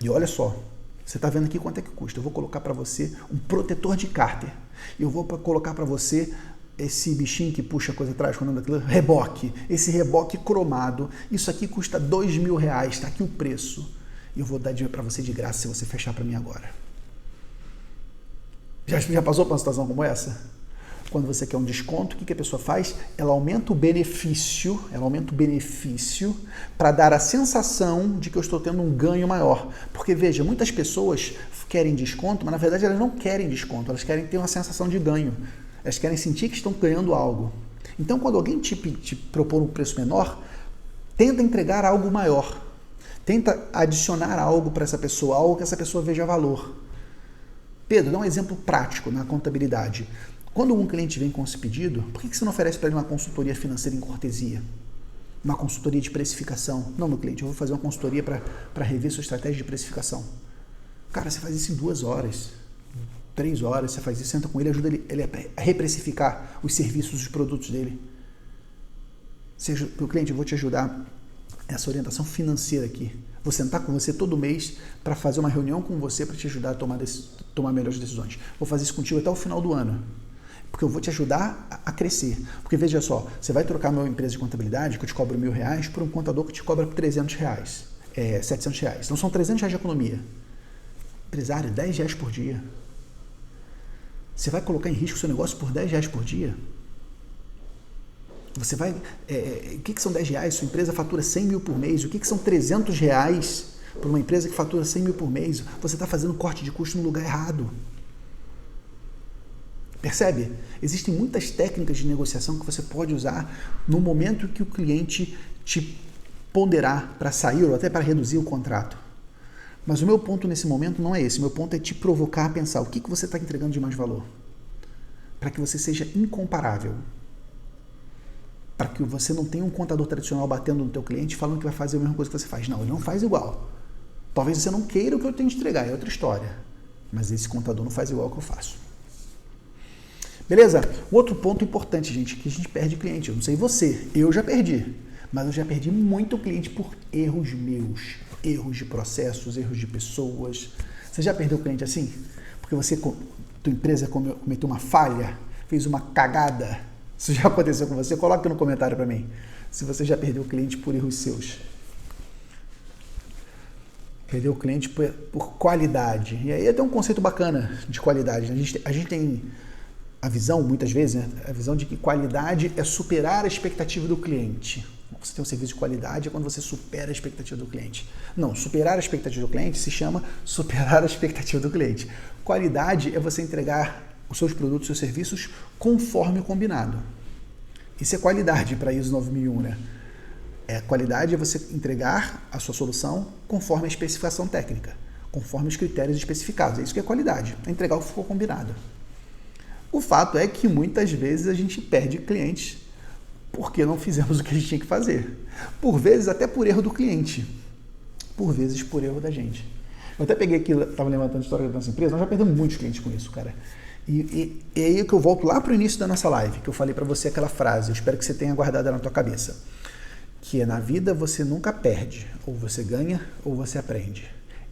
e olha só, você está vendo aqui quanto é que custa. Eu vou colocar para você um protetor de cárter. Eu vou colocar para você esse bichinho que puxa a coisa atrás, quando anda aquilo, reboque. Esse reboque cromado. Isso aqui custa R$2.000, está aqui o preço. E eu vou dar para você de graça se você fechar para mim agora. Já passou por uma situação como essa? Quando você quer um desconto, o que a pessoa faz? Ela aumenta o benefício para dar a sensação de que eu estou tendo um ganho maior. Porque, veja, muitas pessoas querem desconto, mas na verdade elas não querem desconto, elas querem ter uma sensação de ganho. Elas querem sentir que estão ganhando algo. Então, quando alguém te propor um preço menor, tenta entregar algo maior. Tenta adicionar algo para essa pessoa, algo que essa pessoa veja valor. Pedro, dá um exemplo prático na contabilidade. Quando um cliente vem com esse pedido, por que você não oferece para ele uma consultoria financeira em cortesia? Uma consultoria de precificação? Não, meu cliente, eu vou fazer uma consultoria para rever sua estratégia de precificação. Cara, você faz isso em 2 horas, 3 horas, você faz isso, senta com ele, ajuda ele a reprecificar os serviços, os produtos dele. Seja, meu cliente, eu vou te ajudar essa orientação financeira aqui. Vou sentar com você todo mês para fazer uma reunião com você para te ajudar a tomar melhores decisões. Vou fazer isso contigo até o final do ano. Porque eu vou te ajudar a crescer. Porque veja só, você vai trocar uma empresa de contabilidade que eu te cobro R$1.000 por um contador que te cobra R$300, R$700. Então são R$300 de economia. Empresário, R$10 por dia. Você vai colocar em risco o seu negócio por R$10 por dia? Você vai... o que são R$10? Sua empresa fatura 100 mil por mês. O que são R$300 para uma empresa que fatura 100 mil por mês? Você está fazendo corte de custo no lugar errado. Percebe? Existem muitas técnicas de negociação que você pode usar no momento que o cliente te ponderar para sair ou até para reduzir o contrato. Mas o meu ponto nesse momento não é esse. O meu ponto é te provocar a pensar o que você está entregando de mais valor. Para que você seja incomparável. Para que você não tenha um contador tradicional batendo no teu cliente falando que vai fazer a mesma coisa que você faz. Não, ele não faz igual. Talvez você não queira o que eu tenho de entregar, é outra história. Mas esse contador não faz igual ao que eu faço. Beleza? Outro ponto importante, gente, que a gente perde cliente. Eu não sei você, eu já perdi. Mas eu já perdi muito cliente por erros meus. Erros de processos, erros de pessoas. Você já perdeu cliente assim? Porque tua empresa cometeu uma falha, fez uma cagada. Isso já aconteceu com você? Coloca aqui no comentário para mim. Se você já perdeu cliente por erros seus. Perdeu o cliente por qualidade. E aí tem um conceito bacana de qualidade. A gente tem a visão, muitas vezes, né? A visão de que qualidade é superar a expectativa do cliente. Você tem um serviço de qualidade é quando você supera a expectativa do cliente. Não, superar a expectativa do cliente se chama superar a expectativa do cliente. Qualidade é você entregar os seus produtos, os seus serviços conforme o combinado. Isso é qualidade para ISO 9001, né? Qualidade é você entregar a sua solução conforme a especificação técnica, conforme os critérios especificados. É isso que é qualidade, é entregar o que ficou combinado. O fato é que muitas vezes a gente perde clientes porque não fizemos o que a gente tinha que fazer. Por vezes até por erro do cliente, por vezes por erro da gente. Eu até peguei aqui, estava levantando a história da nossa empresa, nós já perdemos muitos clientes com isso, cara. E aí que eu volto lá para o início da nossa live, que eu falei para você aquela frase, eu espero que você tenha guardado ela na tua cabeça, que é: na vida você nunca perde, ou você ganha ou você aprende.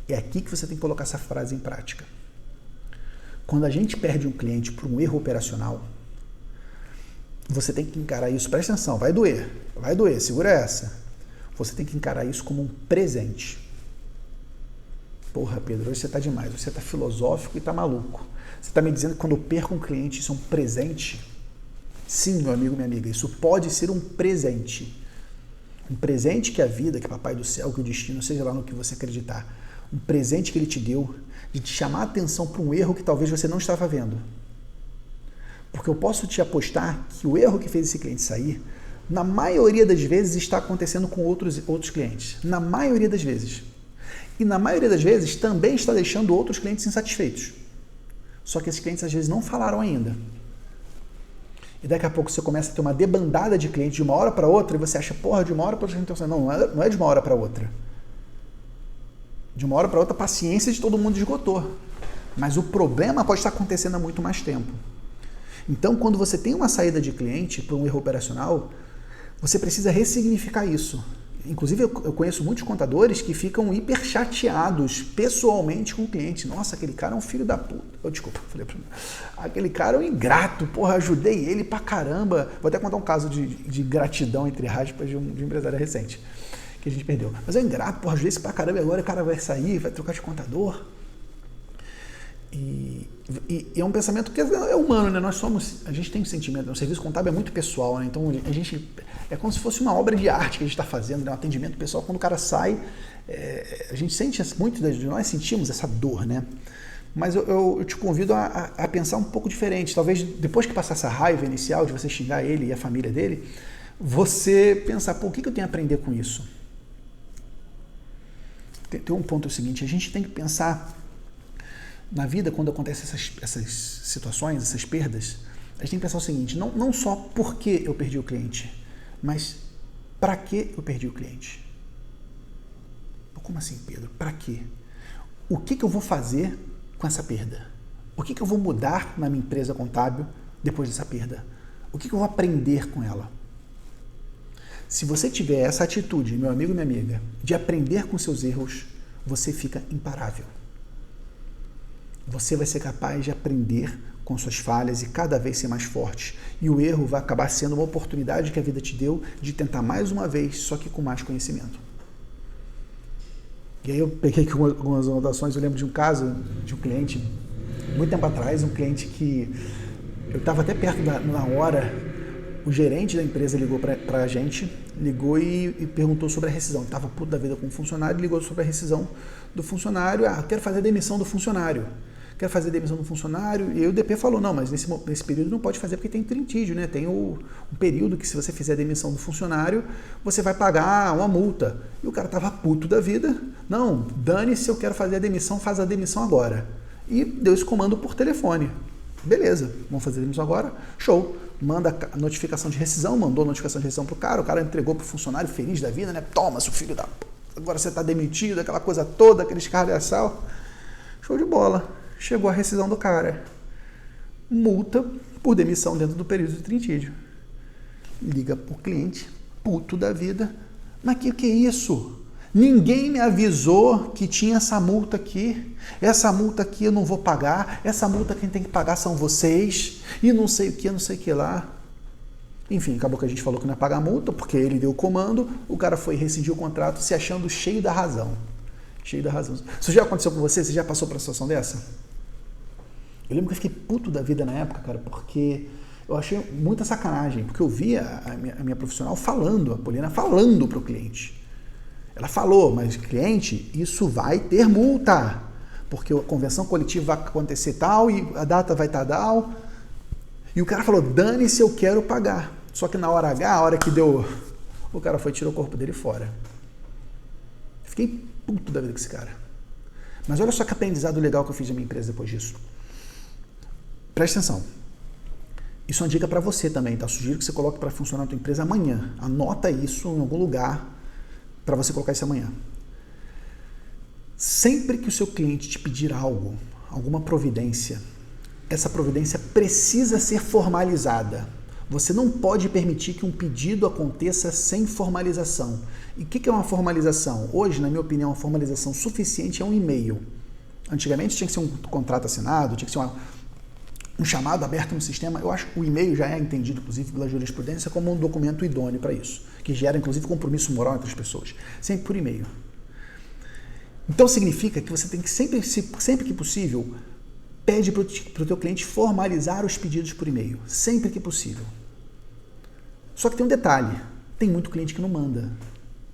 É aqui que você tem que colocar essa frase em prática. Quando a gente perde um cliente por um erro operacional, você tem que encarar isso, presta atenção, vai doer, segura essa. Você tem que encarar isso como um presente. Porra, Pedro, hoje você está demais, você está filosófico e está maluco. Você está me dizendo que quando eu perco um cliente, isso é um presente? Sim, meu amigo, minha amiga, isso pode ser um presente. Um presente que a vida, que Papai do Céu, que o destino, seja lá no que você acreditar, um presente que ele te deu, de te chamar a atenção para um erro que talvez você não estava vendo. Porque eu posso te apostar que o erro que fez esse cliente sair, na maioria das vezes, está acontecendo com outros clientes. Na maioria das vezes. E na maioria das vezes também está deixando outros clientes insatisfeitos. Só que esses clientes às vezes não falaram ainda. E daqui a pouco você começa a ter uma debandada de clientes de uma hora para outra e você acha, porra, de uma hora para outra, então, não é de uma hora para outra. De uma hora para outra a paciência de todo mundo esgotou. Mas o problema pode estar acontecendo há muito mais tempo. Então, quando você tem uma saída de cliente por um erro operacional, você precisa ressignificar isso. Inclusive, eu conheço muitos contadores que ficam hiper chateados pessoalmente com o cliente. Nossa, aquele cara é um filho da puta. Desculpa, falei pra mim. Aquele cara é um ingrato, porra, ajudei ele pra caramba. Vou até contar um caso de gratidão, entre aspas, de um empresário recente, que a gente perdeu. Mas é um ingrato, porra, ajudei esse pra caramba e agora o cara vai sair, vai trocar de contador. E é um pensamento que é humano, né? A gente tem um sentimento, o serviço contábil é muito pessoal, né? Então a gente é como se fosse uma obra de arte que a gente está fazendo, né? Um atendimento pessoal. Quando o cara sai, a gente sente, muitos de nós sentimos essa dor, né? Mas eu te convido a pensar um pouco diferente. Talvez depois que passar essa raiva inicial de você xingar ele e a família dele, você pensar, pô, o que eu tenho a aprender com isso? Tem um ponto seguinte, a gente tem que pensar na vida, quando acontecem essas situações, essas perdas, a gente tem que pensar o seguinte, não só por que eu perdi o cliente, mas para que eu perdi o cliente. Como assim, Pedro? Para quê? O que eu vou fazer com essa perda? O que eu vou mudar na minha empresa contábil depois dessa perda? O que eu vou aprender com ela? Se você tiver essa atitude, meu amigo e minha amiga, de aprender com seus erros, você fica imparável. Você vai ser capaz de aprender com suas falhas e cada vez ser mais forte. E o erro vai acabar sendo uma oportunidade que a vida te deu de tentar mais uma vez, só que com mais conhecimento. E aí eu peguei aqui algumas anotações, eu lembro de um caso de um cliente, muito tempo atrás, um cliente que eu estava até perto na hora, o gerente da empresa ligou para a gente, ligou e perguntou sobre a rescisão. Estava puto da vida com o funcionário, ligou sobre a rescisão do funcionário. Eu quero fazer a demissão do funcionário. E aí o DP falou, não, mas nesse período não pode fazer porque tem trinstígio, né? Tem um período que se você fizer a demissão do funcionário, você vai pagar uma multa. E o cara estava puto da vida. Não, dane-se, eu quero fazer a demissão, faz a demissão agora. E deu esse comando por telefone. Beleza, vamos fazer a demissão agora? Show. Manda a notificação de rescisão, mandou a notificação de rescisão pro cara, o cara entregou pro funcionário feliz da vida, né? Toma, seu filho da... Agora você tá demitido, aquela coisa toda, aquele escardeaçal. Show de bola. Chegou a rescisão do cara. Multa por demissão dentro do período de trinstígio. Liga pro cliente, puto da vida. Mas que é isso? Ninguém me avisou que tinha essa multa aqui. Essa multa aqui eu não vou pagar. Essa multa quem tem que pagar são vocês. E não sei o que lá. Enfim, acabou que a gente falou que não ia pagar a multa, porque ele deu o comando, o cara foi rescindir o contrato se achando cheio da razão. Cheio da razão. Isso já aconteceu com você? Você já passou por uma situação dessa? Eu lembro que eu fiquei puto da vida na época, cara, porque eu achei muita sacanagem, porque eu via a minha profissional falando, a Poliana falando para o cliente. Ela falou, mas cliente, isso vai ter multa, porque a convenção coletiva vai acontecer tal e a data vai estar tal. E o cara falou, dane-se, eu quero pagar. Só que na hora H, a hora que deu, o cara foi e tirou o corpo dele fora. Fiquei puto da vida com esse cara. Mas olha só que aprendizado legal que eu fiz na minha empresa depois disso. Presta atenção. Isso é uma dica para você também, tá? Sugiro que você coloque para funcionar na tua empresa amanhã. Anota isso em algum lugar para você colocar isso amanhã. Sempre que o seu cliente te pedir algo, alguma providência, essa providência precisa ser formalizada. Você não pode permitir que um pedido aconteça sem formalização. E o que é uma formalização? Hoje, na minha opinião, uma formalização suficiente é um e-mail. Antigamente tinha que ser um contrato assinado, tinha que ser um chamado aberto no sistema. Eu acho que o e-mail já é entendido, inclusive, pela jurisprudência como um documento idôneo para isso, que gera, inclusive, compromisso moral entre as pessoas. Sempre por e-mail. Então, significa que você tem que, sempre que possível, pede para o teu cliente formalizar os pedidos por e-mail. Sempre que possível. Só que tem um detalhe. Tem muito cliente que não manda.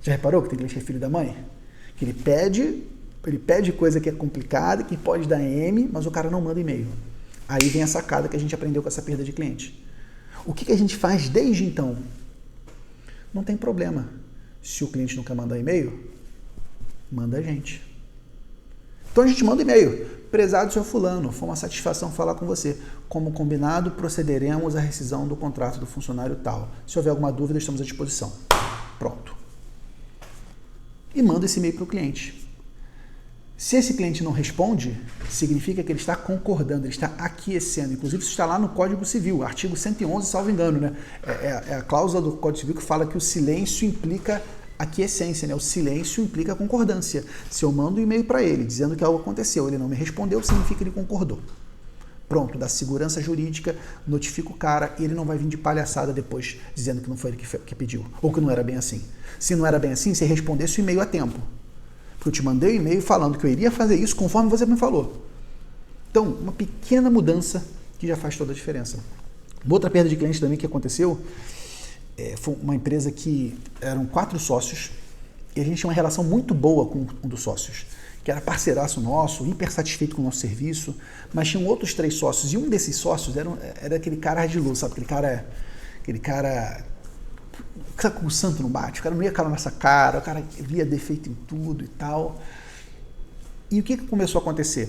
Já reparou que tem cliente que é filho da mãe? Que ele pede coisa que é complicada, que pode dar M, mas o cara não manda e-mail. Aí vem a sacada que a gente aprendeu com essa perda de cliente. O que a gente faz desde então? Não tem problema. Se o cliente não quer mandar e-mail, manda a gente. Então a gente manda e-mail. Prezado seu fulano, foi uma satisfação falar com você. Como combinado, procederemos à rescisão do contrato do funcionário tal. Se houver alguma dúvida, estamos à disposição. Pronto. E manda esse e-mail para o cliente. Se esse cliente não responde, significa que ele está concordando, ele está aquiescendo. Inclusive, isso está lá no Código Civil, artigo 111, salvo engano, né? É a cláusula do Código Civil que fala que o silêncio implica aquiescência, né? O silêncio implica concordância. Se eu mando um e-mail para ele dizendo que algo aconteceu, ele não me respondeu, significa que ele concordou. Pronto, dá segurança jurídica, notifica o cara e ele não vai vir de palhaçada depois dizendo que não foi ele que pediu, ou que não era bem assim. Se não era bem assim, você respondesse o e-mail a tempo. Porque eu te mandei um e-mail falando que eu iria fazer isso conforme você me falou. Então, uma pequena mudança que já faz toda a diferença. Uma outra perda de cliente também que aconteceu, foi uma empresa que eram 4 sócios e a gente tinha uma relação muito boa com um dos sócios, que era parceiraço nosso, hiper satisfeito com o nosso serviço, mas tinham outros 3 sócios e um desses sócios era aquele cara de luz, sabe? Aquele cara com o santo não bate, o cara não ia calar na nossa cara, o cara via defeito em tudo e tal. E o que começou a acontecer?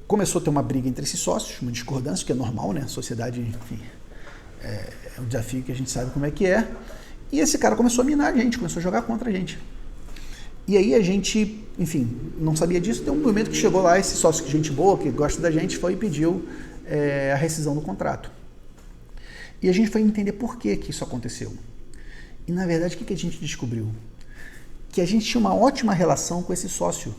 Começou a ter uma briga entre esses sócios, uma discordância, que é normal, né? A sociedade, enfim, é um desafio que a gente sabe como é que é. E esse cara começou a minar a gente, começou a jogar contra a gente. E aí a gente, enfim, não sabia disso. Tem um momento que chegou lá, esse sócio, que gente boa, que gosta da gente, foi e pediu a rescisão do contrato. E a gente foi entender por que isso aconteceu. E na verdade, o que a gente descobriu? Que a gente tinha uma ótima relação com esse sócio,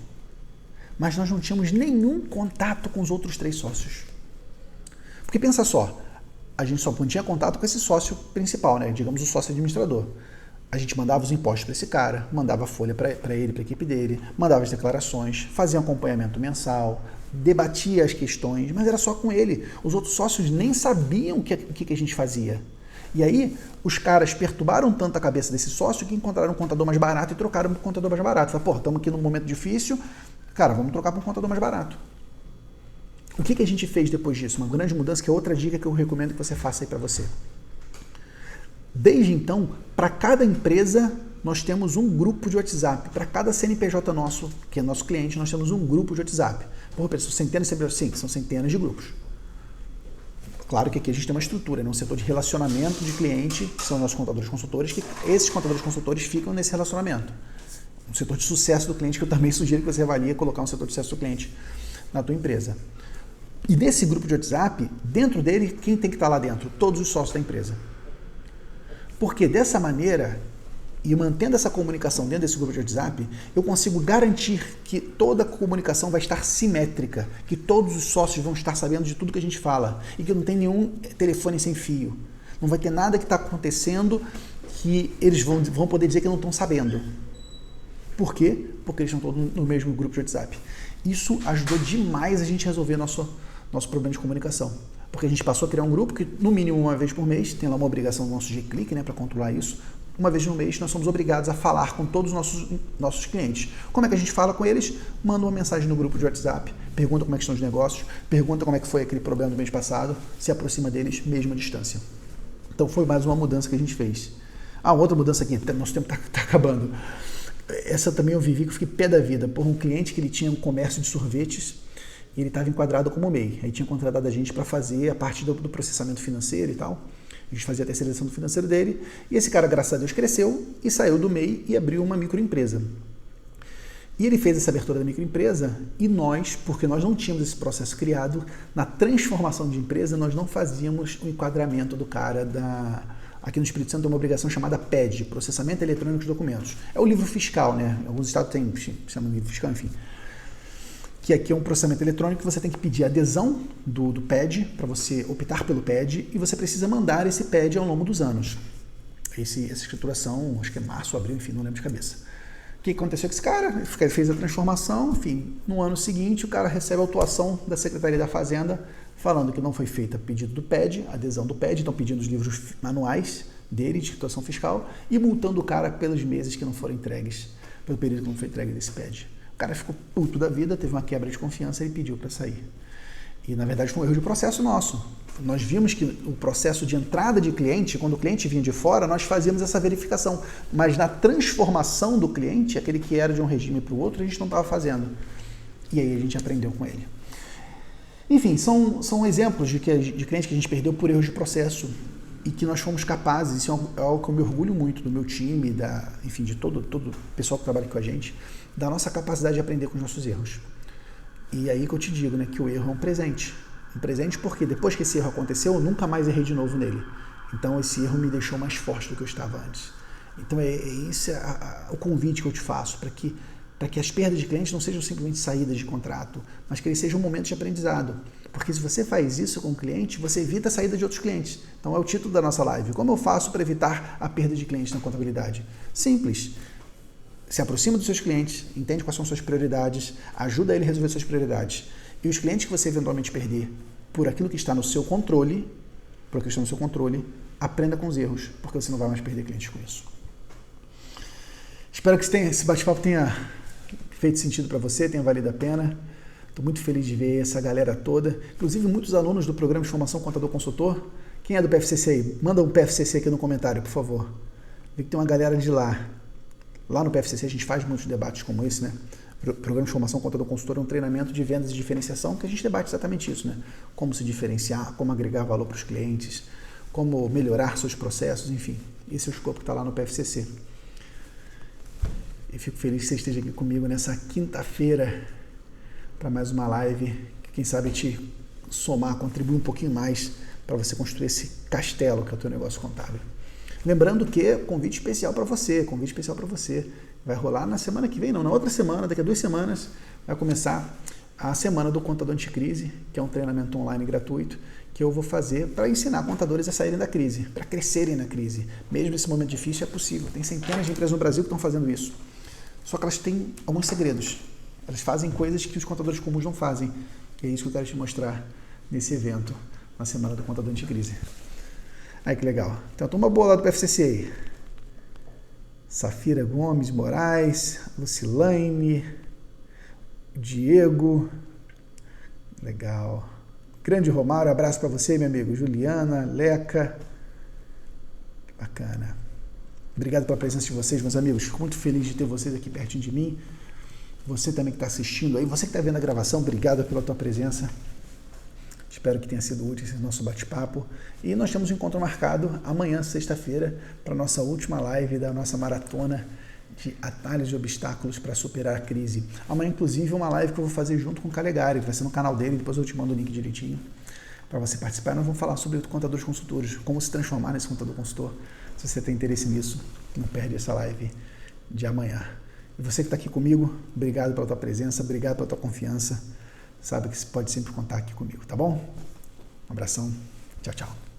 mas nós não tínhamos nenhum contato com os outros 3 sócios. Porque pensa só, a gente só tinha contato com esse sócio principal, né? Digamos o sócio administrador. A gente mandava os impostos para esse cara, mandava a folha para ele, para a equipe dele, mandava as declarações, fazia um acompanhamento mensal, debatia as questões, mas era só com ele. Os outros sócios nem sabiam o que a gente fazia. E aí, os caras perturbaram tanto a cabeça desse sócio que encontraram um contador mais barato e trocaram para um contador mais barato. Falaram, estamos aqui num momento difícil, cara, vamos trocar para um contador mais barato. O que a gente fez depois disso? Uma grande mudança, que é outra dica que eu recomendo que você faça aí para você. Desde então, para cada empresa, nós temos um grupo de WhatsApp. Para cada CNPJ nosso, que é nosso cliente, nós temos um grupo de WhatsApp. São centenas de CNPJ? Sim, são centenas de grupos. Claro que aqui a gente tem uma estrutura, né? Um setor de relacionamento de cliente, que são nossos contadores consultores, que esses contadores consultores ficam nesse relacionamento. Um setor de sucesso do cliente, que eu também sugiro que você avalie colocar um setor de sucesso do cliente na tua empresa. E nesse grupo de WhatsApp, dentro dele, quem tem que estar lá dentro? Todos os sócios da empresa. Porque dessa maneira, e mantendo essa comunicação dentro desse grupo de WhatsApp, eu consigo garantir que toda a comunicação vai estar simétrica, que todos os sócios vão estar sabendo de tudo que a gente fala e que não tem nenhum telefone sem fio. Não vai ter nada que está acontecendo que eles vão poder dizer que não estão sabendo. Por quê? Porque eles estão todos no mesmo grupo de WhatsApp. Isso ajudou demais a gente resolver nosso problema de comunicação. Porque a gente passou a criar um grupo que, no mínimo, uma vez por mês, tem lá uma obrigação do nosso G-Click, né, para controlar isso. Uma vez no mês, nós somos obrigados a falar com todos os nossos clientes. Como é que a gente fala com eles? Manda uma mensagem no grupo de WhatsApp, pergunta como é que estão os negócios, pergunta como é que foi aquele problema do mês passado, se aproxima deles, mesmo à distância. Então, foi mais uma mudança que a gente fez. Outra mudança aqui, nosso tempo está acabando. Essa também eu vivi, que eu fiquei pé da vida, por um cliente que ele tinha um comércio de sorvetes, e ele estava enquadrado como MEI. Aí tinha contratado a gente para fazer a parte do processamento financeiro e tal. A gente fazia a terceirização do financeiro dele. E esse cara, graças a Deus, cresceu e saiu do MEI e abriu uma microempresa. E ele fez essa abertura da microempresa e nós, porque nós não tínhamos esse processo criado, na transformação de empresa, nós não fazíamos o enquadramento do cara Aqui no Espírito Santo tem uma obrigação chamada PED, Processamento Eletrônico de Documentos. É o livro fiscal, né? Alguns estados têm, chama de livro fiscal, enfim. Que aqui é um processamento eletrônico que você tem que pedir adesão do PED, para você optar pelo PED, e você precisa mandar esse PED ao longo dos anos. Essa escrituração, acho que é março, abril, enfim, não lembro de cabeça. O que aconteceu com esse cara? Ele fez a transformação, enfim, no ano seguinte o cara recebe a autuação da Secretaria da Fazenda falando que não foi feita pedido do PED, adesão do PED, então pedindo os livros manuais dele de situação fiscal e multando o cara pelos meses que não foram entregues, pelo período que não foi entregue desse PED. O cara ficou puto da vida, teve uma quebra de confiança e ele pediu para sair. E na verdade foi um erro de processo nosso. Nós vimos que o processo de entrada de cliente, quando o cliente vinha de fora, nós fazíamos essa verificação. Mas na transformação do cliente, aquele que era de um regime para o outro, a gente não estava fazendo. E aí a gente aprendeu com ele. Enfim, são exemplos de clientes que a gente perdeu por erros de processo e que nós fomos capazes, isso é algo que eu me orgulho muito do meu time, enfim, de todo o pessoal que trabalha com a gente, da nossa capacidade de aprender com os nossos erros. E aí que eu te digo, né, que o erro é um presente. Um presente porque depois que esse erro aconteceu, eu nunca mais errei de novo nele. Então esse erro me deixou mais forte do que eu estava antes. Então esse é o convite que eu te faço, para que as perdas de clientes não sejam simplesmente saídas de contrato, mas que eles sejam momentos de aprendizado. Porque se você faz isso com o cliente, você evita a saída de outros clientes. Então é o título da nossa live. Como eu faço para evitar a perda de clientes na contabilidade? Simples. Se aproxima dos seus clientes, entende quais são suas prioridades, ajuda ele a resolver suas prioridades. E os clientes que você eventualmente perder por aquilo que está no seu controle, aprenda com os erros, porque você não vai mais perder clientes com isso. Espero que esse bate-papo tenha feito sentido para você, tenha valido a pena. Estou muito feliz de ver essa galera toda, inclusive muitos alunos do programa de formação Contador Consultor. Quem é do PFCC aí? Manda um PFCC aqui no comentário, por favor. Vê que tem uma galera de lá. Lá no PFCC a gente faz muitos debates como esse, né? O programa de formação Contador Consultor é um treinamento de vendas e diferenciação que a gente debate exatamente isso, né? Como se diferenciar, como agregar valor para os clientes, como melhorar seus processos, enfim. Esse é o escopo que está lá no PFCC. E fico feliz que você esteja aqui comigo nessa quinta-feira para mais uma live, que quem sabe te somar, contribuir um pouquinho mais para você construir esse castelo que é o teu negócio contábil. Lembrando que convite especial para você, vai rolar na semana que vem, não, na outra semana, daqui a 2 semanas, vai começar a semana do Contador Anticrise, que é um treinamento online gratuito, que eu vou fazer para ensinar contadores a saírem da crise, para crescerem na crise. Mesmo nesse momento difícil, é possível. Tem centenas de empresas no Brasil que estão fazendo isso. Só que elas têm alguns segredos. Elas fazem coisas que os contadores comuns não fazem. E é isso que eu quero te mostrar nesse evento, na semana do Contador Anticrise. Aí que legal. Então, turma boa lá do PFCC aí. Safira Gomes Moraes, Lucilane, Diego. Legal. Grande Romário, abraço para você, meu amigo. Juliana, Leca. Que bacana. Obrigado pela presença de vocês, meus amigos. Fico muito feliz de ter vocês aqui pertinho de mim. Você também que está assistindo aí, você que está vendo a gravação, obrigado pela tua presença. Espero que tenha sido útil esse nosso bate-papo. E nós temos um encontro marcado amanhã, sexta-feira, para a nossa última live da nossa maratona de análise de obstáculos para superar a crise. Amanhã, inclusive, uma live que eu vou fazer junto com o Calegari, que vai ser no canal dele, depois eu te mando o link direitinho para você participar. Nós vamos falar sobre contadores consultores, como se transformar nesse contador consultor. Se você tem interesse nisso, não perde essa live de amanhã. E você que está aqui comigo, obrigado pela tua presença, obrigado pela tua confiança. Sabe que você pode sempre contar aqui comigo, tá bom? Um abração, tchau, tchau.